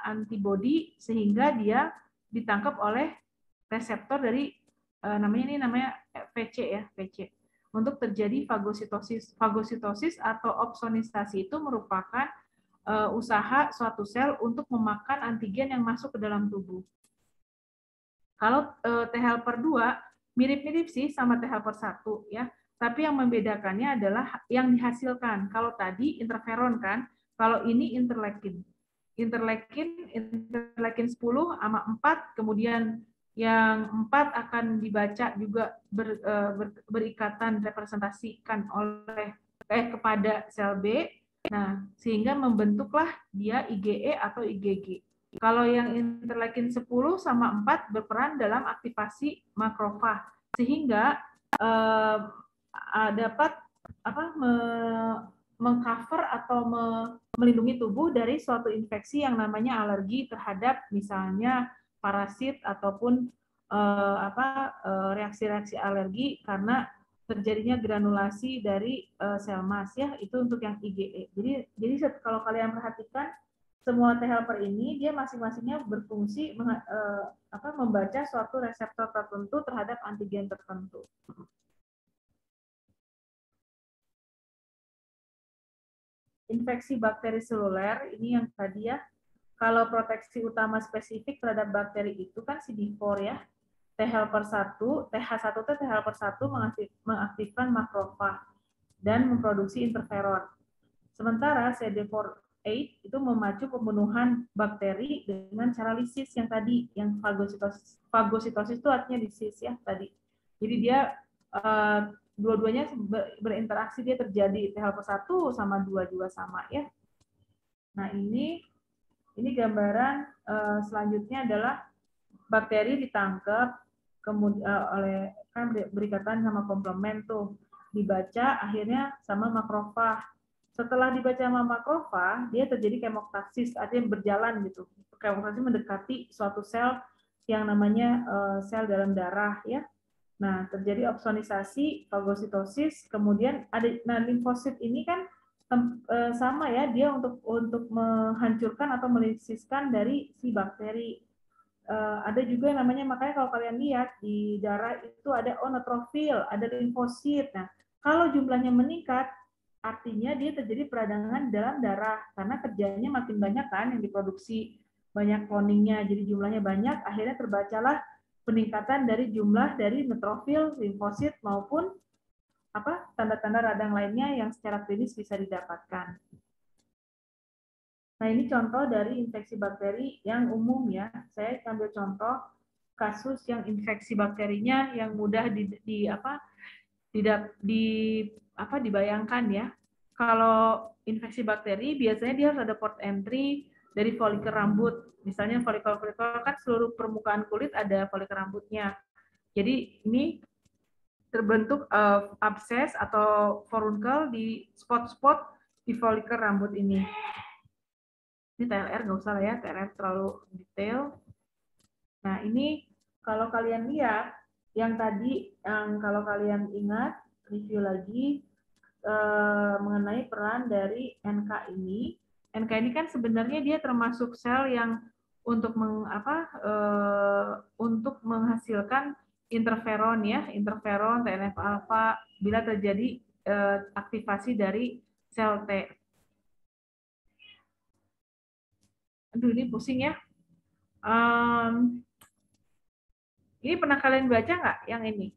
antibodi sehingga dia ditangkap oleh reseptor dari namanya PC ya, PC. Untuk terjadi fagositosis. Fagositosis atau opsonisasi itu merupakan usaha suatu sel untuk memakan antigen yang masuk ke dalam tubuh. Kalau T helper 2 mirip-mirip sih sama T helper 1 ya, tapi yang membedakannya adalah yang dihasilkan. Kalau tadi interferon kan, kalau ini interleukin. Interleukin 10 sama 4, kemudian yang 4 akan dibaca juga berikatan representasikan oleh kepada sel B. Nah, sehingga membentuklah dia IgE atau IgG. Kalau yang interleukin 10 sama 4 berperan dalam aktivasi makrofag, sehingga dapat mengcover atau melindungi tubuh dari suatu infeksi yang namanya alergi terhadap misalnya parasit ataupun reaksi-reaksi alergi karena terjadinya granulasi dari sel mas ya, itu untuk yang IgE. Jadi kalau kalian perhatikan semua T helper ini dia masing-masingnya berfungsi membaca suatu reseptor tertentu terhadap antigen tertentu. Infeksi bakteri seluler ini yang tadi ya, kalau proteksi utama spesifik terhadap bakteri itu kan CD4 ya. T helper 1, TH1 itu T helper 1 mengaktifkan makrofag dan memproduksi interferon. Sementara CD4/8 itu memacu pembunuhan bakteri dengan cara lisis yang tadi, yang fagositosis. Fagositosis itu artinya lisis ya tadi. Jadi dia dua-duanya berinteraksi, dia terjadi T helper 1 sama 2 juga sama ya. Nah, ini gambaran selanjutnya adalah bakteri ditangkap kemudian oleh kan berikatan sama komplement tuh, dibaca akhirnya sama makrofag. Setelah dibaca sama makrofag, dia terjadi kemoktaksis, artinya berjalan gitu. Kemoktaksis mendekati suatu sel yang namanya sel dalam darah ya. Nah, terjadi opsonisasi, fagositosis, kemudian ada limfosit ini kan sama ya, dia untuk menghancurkan atau melisiskan dari si bakteri. Ada juga yang namanya, makanya kalau kalian lihat di darah itu ada neutrofil, ada limfosit. Nah, kalau jumlahnya meningkat, artinya dia terjadi peradangan dalam darah karena kerjanya makin banyak kan yang diproduksi, banyak cloningnya, jadi jumlahnya banyak, akhirnya terbacalah peningkatan dari jumlah dari neutrofil, limfosit maupun tanda-tanda radang lainnya yang secara klinis bisa didapatkan. Nah, ini contoh dari infeksi bakteri yang umum ya. Saya ambil contoh kasus yang infeksi bakterinya yang mudah dibayangkan ya. Kalau infeksi bakteri biasanya dia harus ada port entry dari folikel rambut. Misalnya folikel kan seluruh permukaan kulit ada folikel rambutnya. Jadi ini terbentuk abses atau furunkel di spot-spot di folikel rambut ini. Ini TLR nggak usah lah ya, TLR terlalu detail. Nah, ini kalau kalian lihat, yang tadi, yang kalau kalian ingat, review lagi mengenai peran dari NK ini. NK ini kan sebenarnya dia termasuk sel yang untuk untuk menghasilkan interferon ya, interferon, TNF-alfa bila terjadi aktivasi dari sel T. Aduh, ini pusing ya. Ini pernah kalian baca nggak yang ini?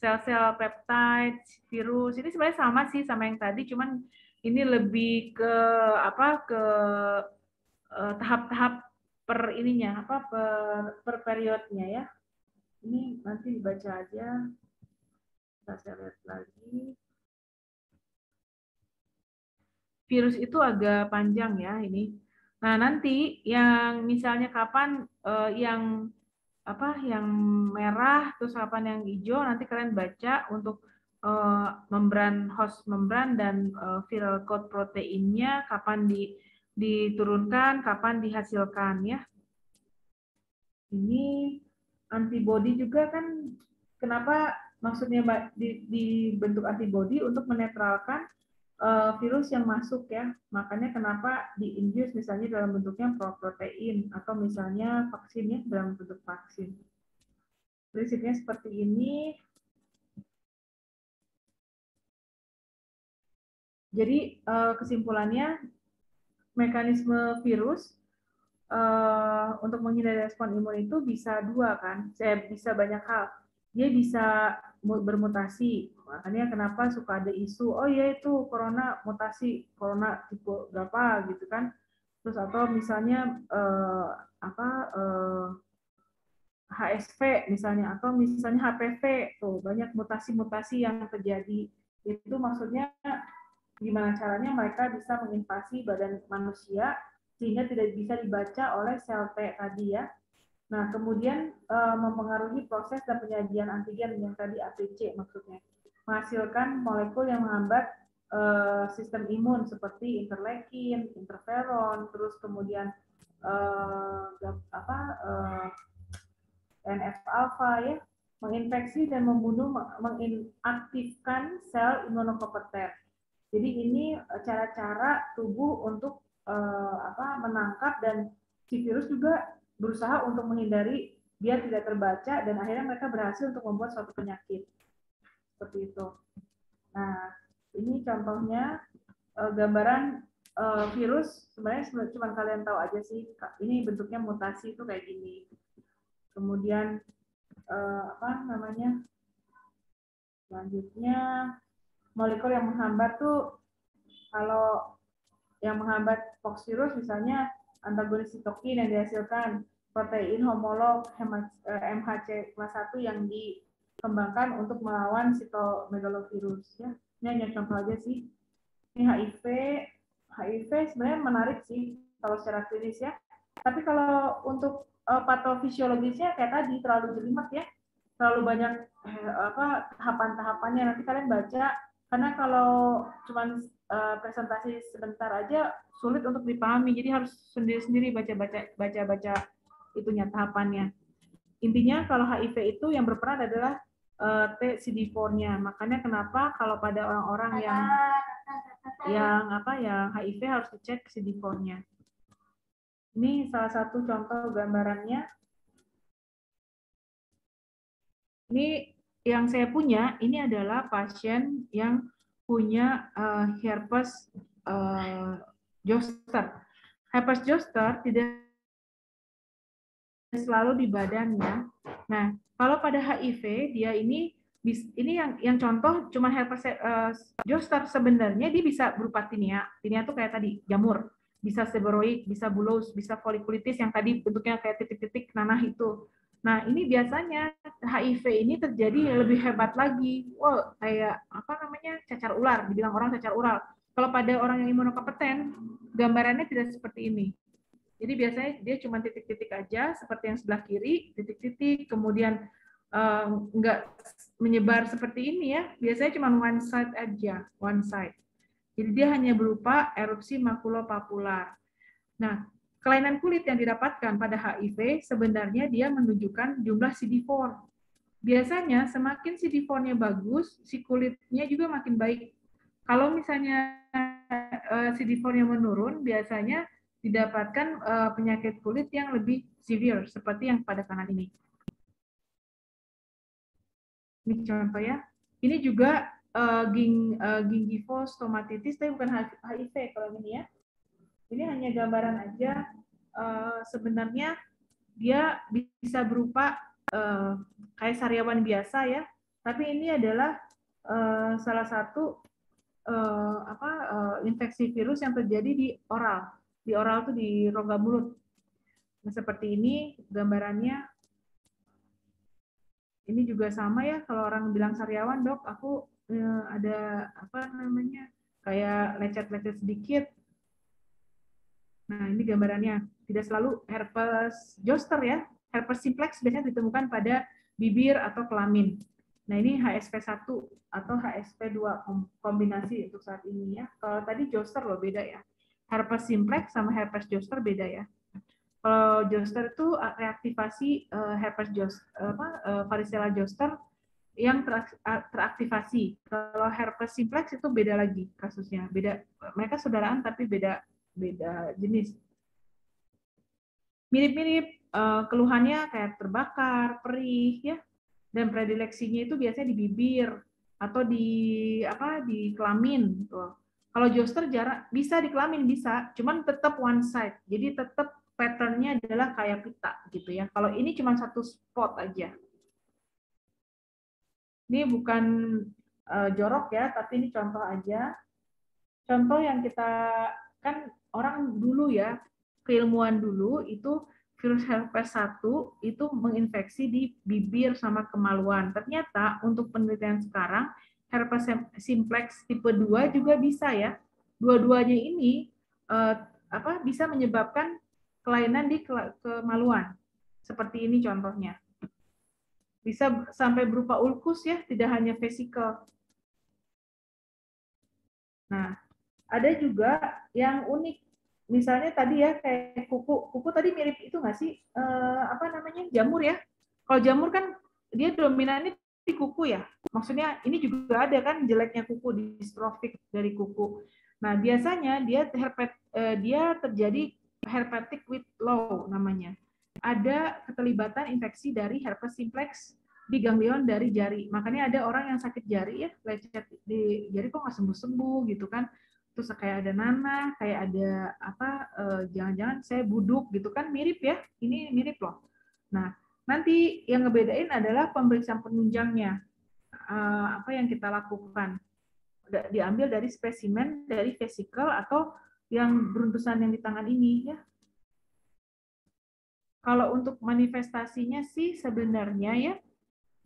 Sel-sel peptide, virus, ini sebenarnya sama sih sama yang tadi, cuman ini lebih ke tahap-tahap per ininya, per periodnya ya. Ini nanti dibaca aja. Saya lihat lagi. Virus itu agak panjang ya ini. Nah, nanti yang misalnya kapan yang merah terus kapan yang hijau, nanti kalian baca untuk membran, host membran dan viral code proteinnya kapan diturunkan, kapan dihasilkan ya. Ini antibody juga kan, kenapa maksudnya dibentuk antibody untuk menetralkan virus yang masuk ya. Makanya kenapa di-induce misalnya dalam bentuknya protein atau misalnya vaksinnya dalam bentuk vaksin. Prinsipnya seperti ini. Jadi kesimpulannya, mekanisme virus untuk menghindari respon imun itu bisa dua kan, bisa banyak hal. Dia bisa bermutasi, makanya kenapa suka ada isu, oh ya itu corona mutasi, corona tipe berapa gitu kan. Terus atau misalnya HSV misalnya, atau misalnya HPV, tuh banyak mutasi-mutasi yang terjadi. Itu maksudnya gimana caranya mereka bisa menginvasi badan manusia sehingga tidak bisa dibaca oleh sel T tadi ya. Nah, kemudian mempengaruhi proses dan penyajian antigen yang tadi APC maksudnya. Menghasilkan molekul yang menghambat sistem imun seperti interleukin, interferon, terus kemudian NF-alpha ya, menginfeksi dan membunuh, mengaktifkan sel imunokompeten. Jadi ini cara-cara tubuh untuk menangkap, dan si virus juga berusaha untuk menghindari dia tidak terbaca, dan akhirnya mereka berhasil untuk membuat suatu penyakit seperti itu. Nah, ini contohnya gambaran virus. Sebenarnya cuma kalian tahu aja sih, ini bentuknya mutasi itu kayak gini. Kemudian selanjutnya molekul yang menghambat tuh, kalau yang menghambat Pox virus misalnya antagonis sitokin yang dihasilkan protein homolog MHC kelas 1 yang dikembangkan untuk melawan sitomegalovirus ya. Ini hanya contoh aja sih. Ini HIV sebenarnya menarik sih kalau secara klinis ya. Tapi kalau untuk patofisiologisnya kayak tadi terlalu jelimet ya. Terlalu banyak tahapan-tahapannya, nanti kalian baca, karena kalau cuman presentasi sebentar aja sulit untuk dipahami, jadi harus sendiri-sendiri baca itunya tahapannya. Intinya kalau HIV itu yang berperan adalah T-CD4-nya. Makanya kenapa kalau pada orang-orang yang HIV harus dicek CD4-nya. Ini salah satu contoh gambarannya. Ini yang saya punya, ini adalah pasien yang punya herpes zoster. Herpes zoster tidak selalu di badannya. Nah, kalau pada HIV dia ini yang contoh cuma herpes zoster, sebenarnya dia bisa berupa tinea. Tinea itu kayak tadi jamur, bisa seborrheic, bisa bullous, bisa folikulitis yang tadi bentuknya kayak titik-titik nanah itu. Nah, ini biasanya HIV ini terjadi lebih hebat lagi. Wow, kayak cacar ular, dibilang orang cacar ular. Kalau pada orang yang imunokompeten, gambarannya tidak seperti ini. Jadi biasanya dia cuma titik-titik aja, seperti yang sebelah kiri, titik-titik, kemudian nggak menyebar seperti ini ya. Biasanya cuma one side aja, one side. Jadi dia hanya berupa erupsi makulopapular. Nah, kelainan kulit yang didapatkan pada HIV sebenarnya dia menunjukkan jumlah CD4. Biasanya semakin CD4-nya bagus, si kulitnya juga makin baik. Kalau misalnya CD4-nya menurun, biasanya didapatkan penyakit kulit yang lebih severe, seperti yang pada kanan ini. Ini contoh ya. Ini juga gingivostomatitis, tapi bukan HIV kalau ini ya. Ini hanya gambaran aja. Sebenarnya dia bisa berupa kayak sariawan biasa ya, tapi ini adalah salah satu infeksi virus yang terjadi di oral. Di oral itu di rongga mulut. Nah, seperti ini gambarannya. Ini juga sama ya, kalau orang bilang sariawan, dok, aku ada kayak lecet-lecet sedikit. Nah, ini gambarannya. Tidak selalu herpes zoster ya. Herpes simplex biasanya ditemukan pada bibir atau kelamin. Nah, ini HSV1 atau HSV2 kombinasi untuk saat ini ya. Kalau tadi zoster loh, beda ya. Herpes simplex sama herpes zoster beda ya. Kalau zoster itu reaktivasi herpes zoster, varicella zoster yang teraktivasi. Kalau herpes simplex itu beda lagi kasusnya. Beda, mereka saudaraan tapi beda jenis. Mirip-mirip keluhannya kayak terbakar, perih ya. Dan predileksinya itu biasanya di bibir atau di kelamin gitu. Kalau zoster bisa di kelamin bisa, cuman tetap one side. Jadi tetap patternnya adalah kayak pita gitu ya. Kalau ini cuma satu spot aja. Ini bukan jorok ya, tapi ini contoh aja. Contoh yang kita, kan orang dulu ya, keilmuan dulu itu virus herpes 1 itu menginfeksi di bibir sama kemaluan. Ternyata untuk penelitian sekarang herpes simplex tipe 2 juga bisa ya. Dua-duanya ini bisa menyebabkan kelainan di kemaluan. Seperti ini contohnya. Bisa sampai berupa ulkus ya, tidak hanya vesikel. Nah, ada juga yang unik. Misalnya tadi ya kayak kuku. Kuku tadi mirip itu nggak sih? Jamur ya. Kalau jamur kan dia dominannya di kuku ya. Maksudnya ini juga ada kan jeleknya kuku, distrofik dari kuku. Nah, biasanya dia terjadi herpetic with low namanya. Ada keterlibatan infeksi dari herpes simplex di ganglion dari jari. Makanya ada orang yang sakit jari ya, lecet di jari kok nggak sembuh-sembuh gitu kan. Terus kayak ada nanah, kayak ada jangan-jangan saya buduk gitu kan, mirip ya. Ini mirip loh. Nah, nanti yang ngebedain adalah pemeriksaan penunjangnya. Apa yang kita lakukan? Diambil dari spesimen dari vesikel atau yang beruntusan yang di tangan ini ya. Kalau untuk manifestasinya sih sebenarnya ya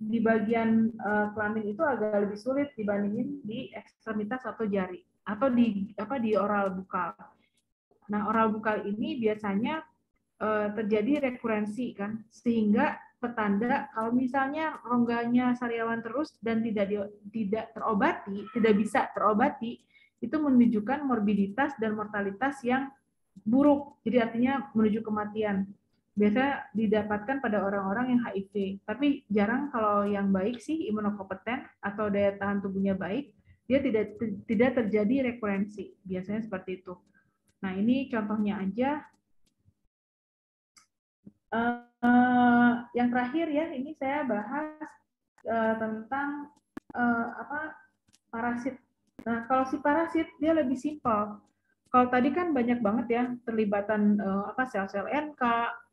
di bagian kelamin itu agak lebih sulit dibandingin di ekstremitas atau jari atau di oral bukal. Nah, oral bukal ini biasanya terjadi rekurensi kan, sehingga petanda kalau misalnya rongganya sariawan terus dan tidak terobati, tidak bisa terobati, itu menunjukkan morbiditas dan mortalitas yang buruk. Jadi artinya menuju kematian. Biasanya didapatkan pada orang-orang yang HIV. Tapi jarang kalau yang baik sih imunokompeten atau daya tahan tubuhnya baik, dia tidak terjadi rekurensi. Biasanya seperti itu. Nah, ini contohnya aja. Yang terakhir ya, ini saya bahas tentang parasit. Nah, kalau si parasit dia lebih simpel. Kalau tadi kan banyak banget ya terlibatan sel-sel NK,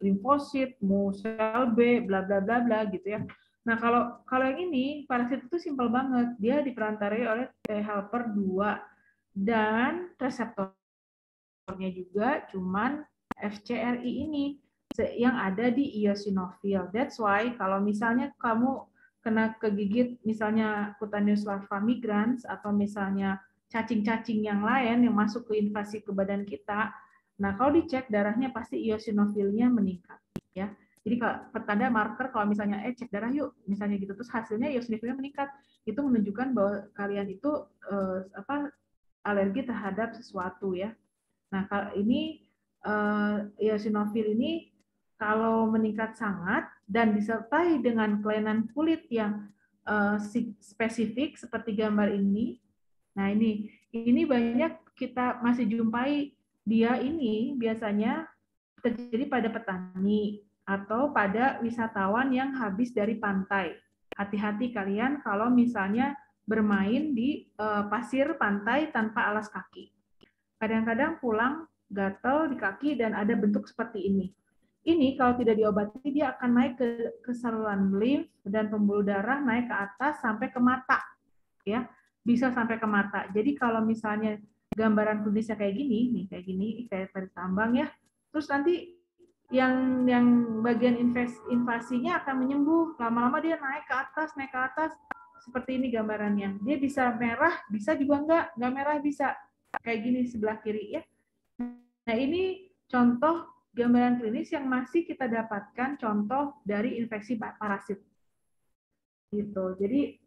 limfosit, sel B, bla bla bla bla gitu ya. Nah, kalau yang ini parasit itu simpel banget. Dia diperantarai oleh T helper 2 dan reseptornya juga cuman FCRI ini yang ada di eosinofil. That's why kalau misalnya kamu kena kegigit misalnya cutaneous larva migrans atau misalnya cacing-cacing yang lain yang masuk ke invasi ke badan kita, nah kalau dicek darahnya pasti eosinofilnya meningkat ya. Jadi kalau petanda marker kalau misalnya cek darah yuk misalnya gitu terus hasilnya eosinofilnya meningkat, itu menunjukkan bahwa kalian itu alergi terhadap sesuatu ya. Nah, kalau ini eosinofil ini kalau meningkat sangat dan disertai dengan kelainan kulit yang spesifik seperti gambar ini. Nah, ini banyak kita masih jumpai dia ini biasanya terjadi pada petani atau pada wisatawan yang habis dari pantai. Hati-hati kalian kalau misalnya bermain di pasir pantai tanpa alas kaki. Kadang-kadang pulang gatal di kaki dan ada bentuk seperti ini. Ini kalau tidak diobati dia akan naik ke saluran limf dan pembuluh darah naik ke atas sampai ke mata, ya bisa sampai ke mata. Jadi kalau misalnya gambaran klinisnya kayak gini, kayak tadi tambang ya, terus nanti yang bagian invasinya akan menyembuh, lama-lama dia naik ke atas, seperti ini gambarannya. Dia bisa merah, bisa juga enggak merah bisa kayak gini sebelah kiri ya. Nah, ini contoh gambaran klinis yang masih kita dapatkan contoh dari infeksi parasit. Gitu. Jadi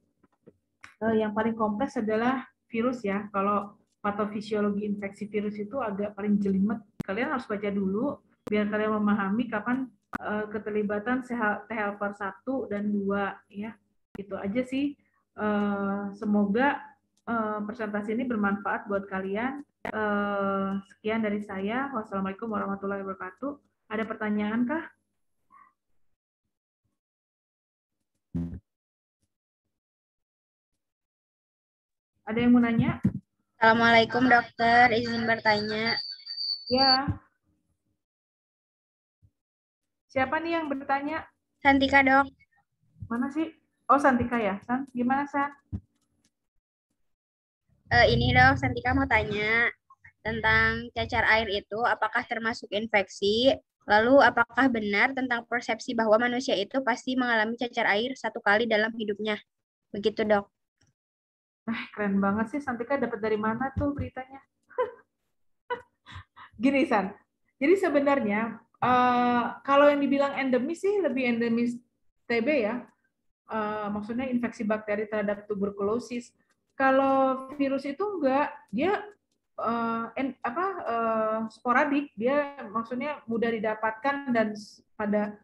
yang paling kompleks adalah virus ya. Kalau patofisiologi infeksi virus itu agak paling jelimet. Kalian harus baca dulu biar kalian memahami kapan keterlibatan T helper 1 dan 2 ya. Itu aja sih. Semoga presentasi ini bermanfaat buat kalian. Sekian dari saya. Wassalamualaikum warahmatullahi wabarakatuh. Ada pertanyaan kah? Ada yang mau nanya? Assalamualaikum dokter, izin bertanya. Ya. Siapa nih yang bertanya? Santika dok. Mana sih? Oh, Santika ya. San, gimana San? Ini dok, Santika mau tanya tentang cacar air itu apakah termasuk infeksi? Lalu apakah benar tentang persepsi bahwa manusia itu pasti mengalami cacar air 1 kali dalam hidupnya? Begitu dok. Keren banget sih, Santika dapat dari mana tuh beritanya? Gini San, jadi sebenarnya kalau yang dibilang endemis sih lebih endemis TB ya, maksudnya infeksi bakteri terhadap tuberkulosis. Kalau virus itu enggak, dia sporadik, dia maksudnya mudah didapatkan dan pada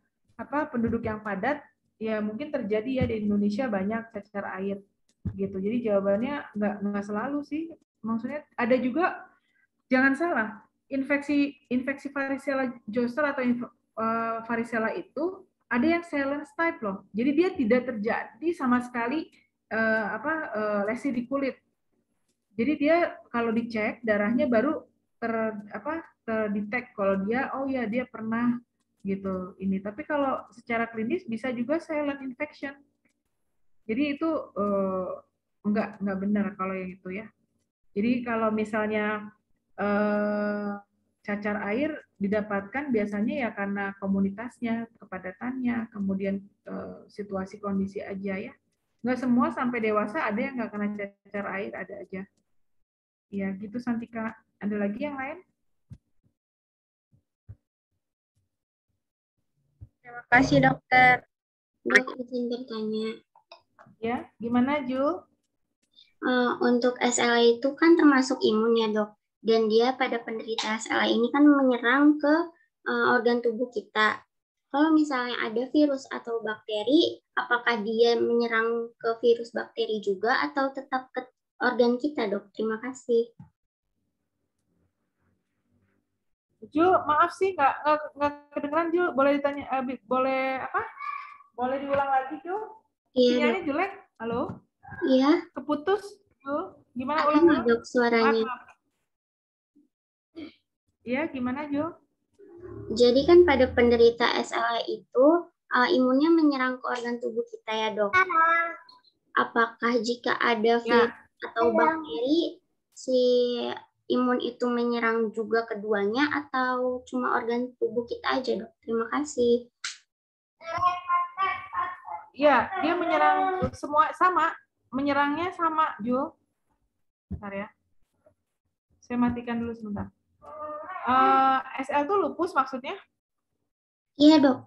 penduduk yang padat, ya mungkin terjadi ya di Indonesia banyak cacar air gitu. Jadi jawabannya nggak selalu sih, maksudnya ada juga. Jangan salah, infeksi infeksi varicella zoster atau varicella itu ada yang silence type loh. Jadi dia tidak terjadi sama sekali lesi di kulit. Jadi dia kalau dicek darahnya baru terdetek kalau dia dia pernah gitu ini. Tapi kalau secara klinis bisa juga silent infection. Jadi itu enggak benar kalau yang itu ya. Jadi kalau misalnya cacar air didapatkan biasanya ya karena komunitasnya, kepadatannya, kemudian situasi kondisi aja ya. Nggak semua sampai dewasa ada yang nggak kena cacar air, ada aja. Ya gitu Santika. Ada lagi yang lain? Terima kasih, dokter. Dok, izin bertanya. Ya, gimana Ju? Untuk SLA itu kan termasuk imun ya dok, dan dia pada penderita SLA ini kan menyerang ke organ tubuh kita. Kalau misalnya ada virus atau bakteri, apakah dia menyerang ke virus bakteri juga atau tetap ke organ kita dok? Terima kasih. Ju, maaf sih nggak kedengeran Ju. Boleh ditanya, boleh apa? Boleh diulang lagi Ju? Iya Sinyalnya dok. jelek. Halo? Iya. Keputus Ju. Gimana Ada ulang nggak dok suaranya? Iya, gimana Jo? Jadi kan pada penderita SLA itu imunnya menyerang ke organ tubuh kita ya dok. Apakah jika ada virus atau bakteri, si imun itu menyerang juga keduanya atau cuma organ tubuh kita aja dok? Terima kasih. Ya, dia menyerang semua sama, menyerangnya sama Jo. Bentar ya. Saya matikan dulu sebentar. SL itu lupus maksudnya? Iya dok.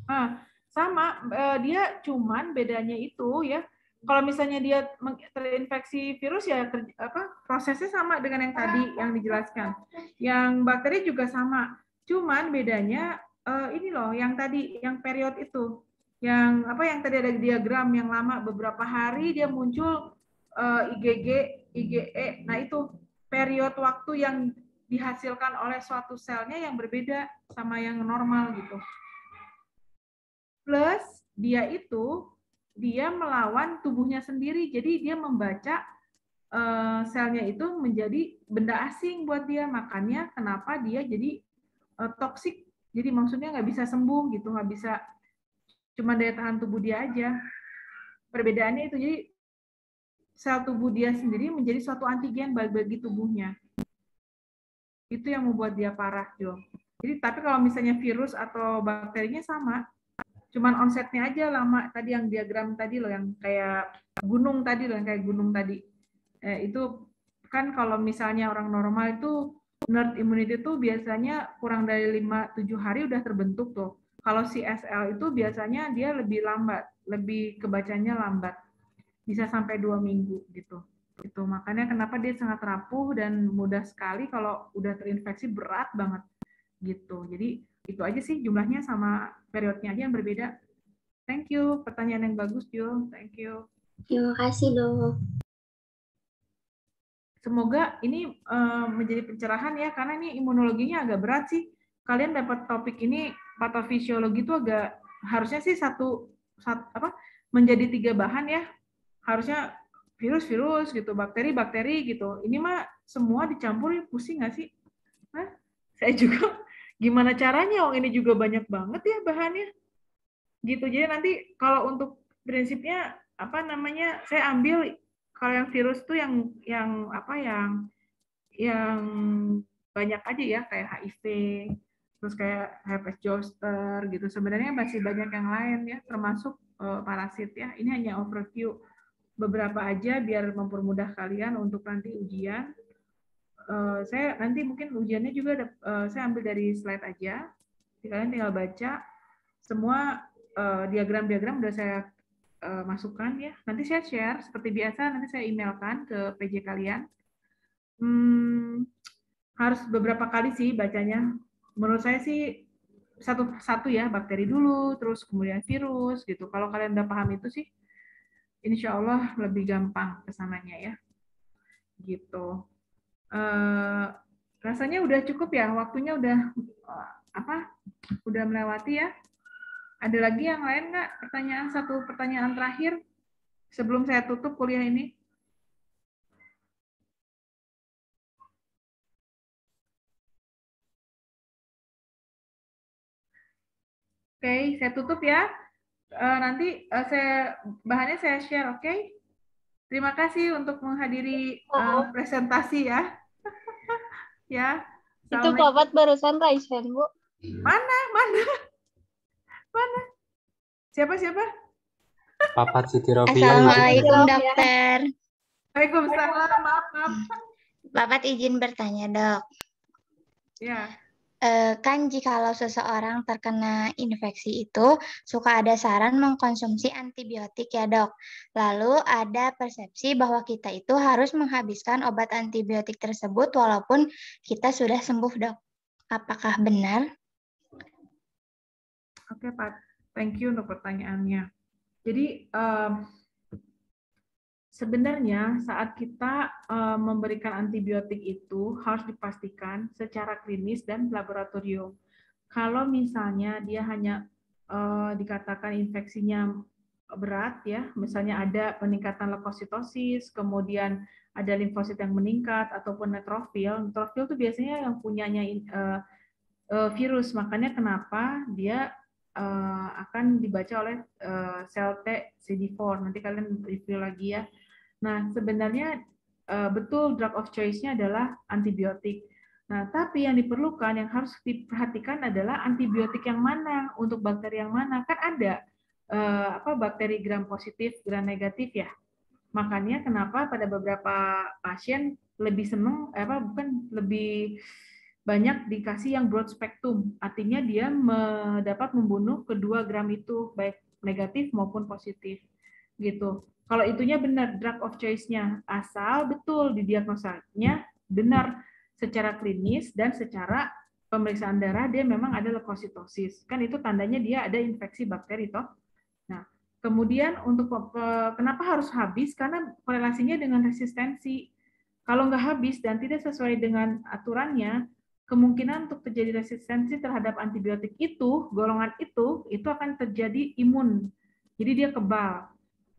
Nah, sama, dia cuman bedanya itu ya. Kalau misalnya dia terinfeksi virus ya prosesnya sama dengan yang tadi yang dijelaskan. Yang bakteri juga sama. Cuman bedanya ini loh, yang tadi yang period itu. Yang tadi ada diagram yang lama beberapa hari dia muncul IgG, IgE. Nah, itu period waktu yang dihasilkan oleh suatu selnya yang berbeda sama yang normal gitu. Plus dia melawan tubuhnya sendiri, jadi dia membaca selnya itu menjadi benda asing buat dia, makanya kenapa dia jadi toksik, jadi maksudnya nggak bisa sembuh gitu, nggak bisa, cuma daya tahan tubuh dia aja. Perbedaannya itu, jadi sel tubuh dia sendiri menjadi suatu antigen bagi tubuhnya, itu yang membuat dia parah Jo. Jadi tapi kalau misalnya virus atau bakterinya sama, cuman onsetnya aja lama. Tadi yang diagram tadi loh, yang kayak gunung tadi loh, yang kayak gunung tadi. Itu kan kalau misalnya orang normal itu herd immunity itu biasanya kurang dari 5-7 hari udah terbentuk tuh. Kalau si SL itu biasanya dia lebih lambat, lebih kebacanya lambat. Bisa sampai 2 minggu gitu. Itu makanya kenapa dia sangat rapuh dan mudah sekali kalau udah terinfeksi, berat banget gitu. Jadi itu aja sih, jumlahnya sama periodnya aja yang berbeda. Thank you, pertanyaan yang bagus Jo. Thank you. Terima kasih dok. Semoga ini menjadi pencerahan ya, karena ini imunologinya agak berat sih. Kalian dapat topik ini, patofisiologi itu agak, harusnya sih menjadi 3 bahan ya. Harusnya virus-virus gitu, bakteri-bakteri gitu. Ini mah semua dicampur, pusing nggak sih? Hah? Saya juga gimana caranya? Ini juga banyak banget ya bahannya. Gitu. Jadi nanti kalau untuk prinsipnya saya ambil kalau yang virus tuh yang banyak aja ya, kayak HIV, terus kayak herpes zoster gitu. Sebenarnya masih banyak yang lain ya, termasuk parasit ya. Ini hanya overview. beberapa aja biar mempermudah kalian untuk nanti ujian. Saya nanti mungkin ujiannya juga saya ambil dari slide aja. Jadi kalian tinggal baca semua diagram-diagram udah saya masukkan ya. Nanti saya share seperti biasa, nanti saya emailkan ke PJ kalian. Harus beberapa kali sih bacanya. Menurut saya sih satu-satu ya, bakteri dulu, terus kemudian virus gitu. Kalau kalian udah paham itu sih, insya Allah lebih gampang kesananya ya. Gitu. Rasanya udah cukup ya, waktunya udah udah melewati ya. Ada lagi yang lain nggak? Satu pertanyaan terakhir sebelum saya tutup kuliah ini. Oke, saya tutup ya. Nanti bahannya saya share, oke? Terima kasih untuk menghadiri presentasi ya. Ya. Itu Papat barusan Raisen, Bu. Mana? Siapa? Papat Siti Robiah. Assalamualaikum, Dokter. Waalaikumsalam, maaf. Bapak izin bertanya, Dok. Ya. Kan jikalau seseorang terkena infeksi itu suka ada saran mengkonsumsi antibiotik ya, Dok. Lalu ada persepsi bahwa kita itu harus menghabiskan obat antibiotik tersebut walaupun kita sudah sembuh, Dok. Apakah benar? Oke, Pak. Thank you untuk pertanyaannya. Jadi sebenarnya saat kita memberikan antibiotik itu harus dipastikan secara klinis dan laboratorium. Kalau misalnya dia hanya dikatakan infeksinya berat ya, misalnya ada peningkatan leukositosis, kemudian ada limfosit yang meningkat ataupun neutrofil. Neutrofil itu biasanya yang punyanya virus, makanya kenapa dia akan dibaca oleh sel T CD4. Nanti kalian review lagi ya. Nah, sebenarnya betul drug of choice-nya adalah antibiotik. Nah, tapi yang diperlukan, yang harus diperhatikan adalah antibiotik yang mana, untuk bakteri yang mana. Kan ada bakteri gram positif, gram negatif ya. Makanya kenapa pada beberapa pasien lebih seneng, lebih banyak dikasih yang broad spectrum. Artinya dia dapat membunuh kedua gram itu, baik negatif maupun positif. Gitu. Kalau itunya benar drug of choice-nya, asal betul didiagnosanya benar secara klinis dan secara pemeriksaan darah dia memang ada leukositosis. Kan itu tandanya dia ada infeksi bakteri toh. Nah, kemudian untuk kenapa harus habis? Karena korelasinya dengan resistensi. Kalau nggak habis dan tidak sesuai dengan aturannya, kemungkinan untuk terjadi resistensi terhadap antibiotik itu, golongan itu akan terjadi imun. Jadi dia kebal.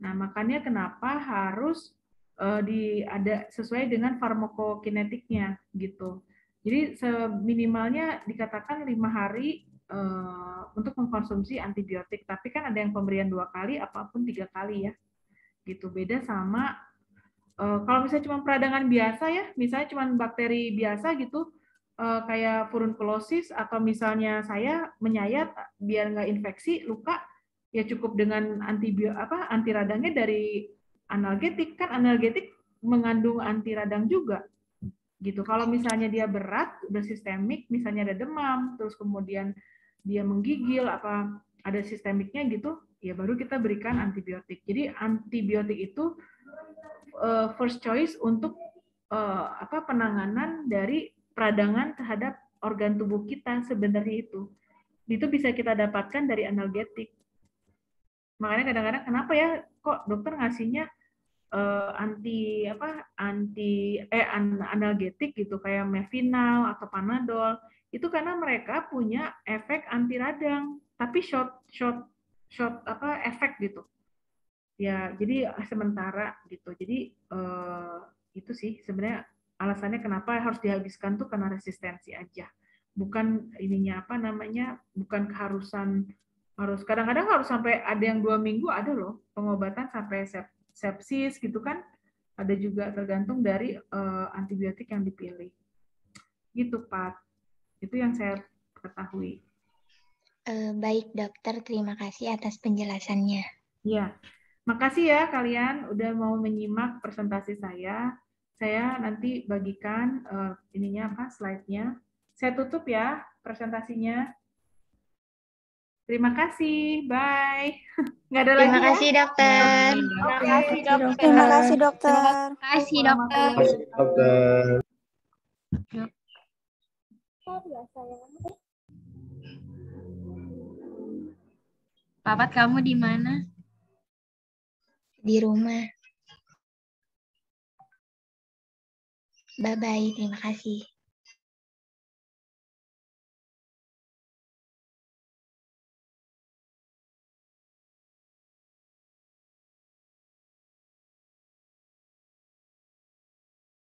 Nah, makanya kenapa harus ada sesuai dengan farmakokinetiknya gitu. Jadi minimalnya dikatakan 5 hari untuk mengkonsumsi antibiotik. Tapi kan ada yang pemberian 2 kali, apapun 3 kali ya. Gitu. Beda sama kalau misalnya cuma peradangan biasa ya, misalnya cuma bakteri biasa gitu, kayak furunculosis atau misalnya saya menyayat biar nggak infeksi, luka, ya cukup dengan anti radangnya dari analgetik. Kan analgetik mengandung anti radang juga gitu. Kalau misalnya dia berat udah sistemik, misalnya ada demam terus kemudian dia menggigil ada sistemiknya gitu, ya baru kita berikan antibiotik. Jadi antibiotik itu first choice untuk penanganan dari peradangan terhadap organ tubuh kita sebenarnya itu bisa kita dapatkan dari analgetik. Makanya kadang-kadang kenapa ya kok dokter ngasihnya analgetik gitu kayak Mevinal atau Panadol, itu karena mereka punya efek anti radang tapi short efek gitu ya, jadi sementara gitu. Jadi itu sih sebenarnya alasannya kenapa harus dihabiskan tuh karena resistensi aja, bukan bukan keharusan harus. Kadang-kadang harus sampai ada yang 2 minggu, ada loh pengobatan sampai sepsis gitu kan, ada juga tergantung dari antibiotik yang dipilih gitu Pak. Itu yang saya ketahui. Baik dokter, terima kasih atas penjelasannya. Ya, Makasih ya kalian udah mau menyimak presentasi saya. Saya nanti bagikan ininya apa slide-nya. Saya tutup ya presentasinya. Terima kasih. Bye. Nggak ada Terima lagi kasih, ya? dokter. Terima kasih, dokter. Terima kasih, dokter. Dokter. Papat, kamu di mana? Di rumah. Bye-bye, terima kasih.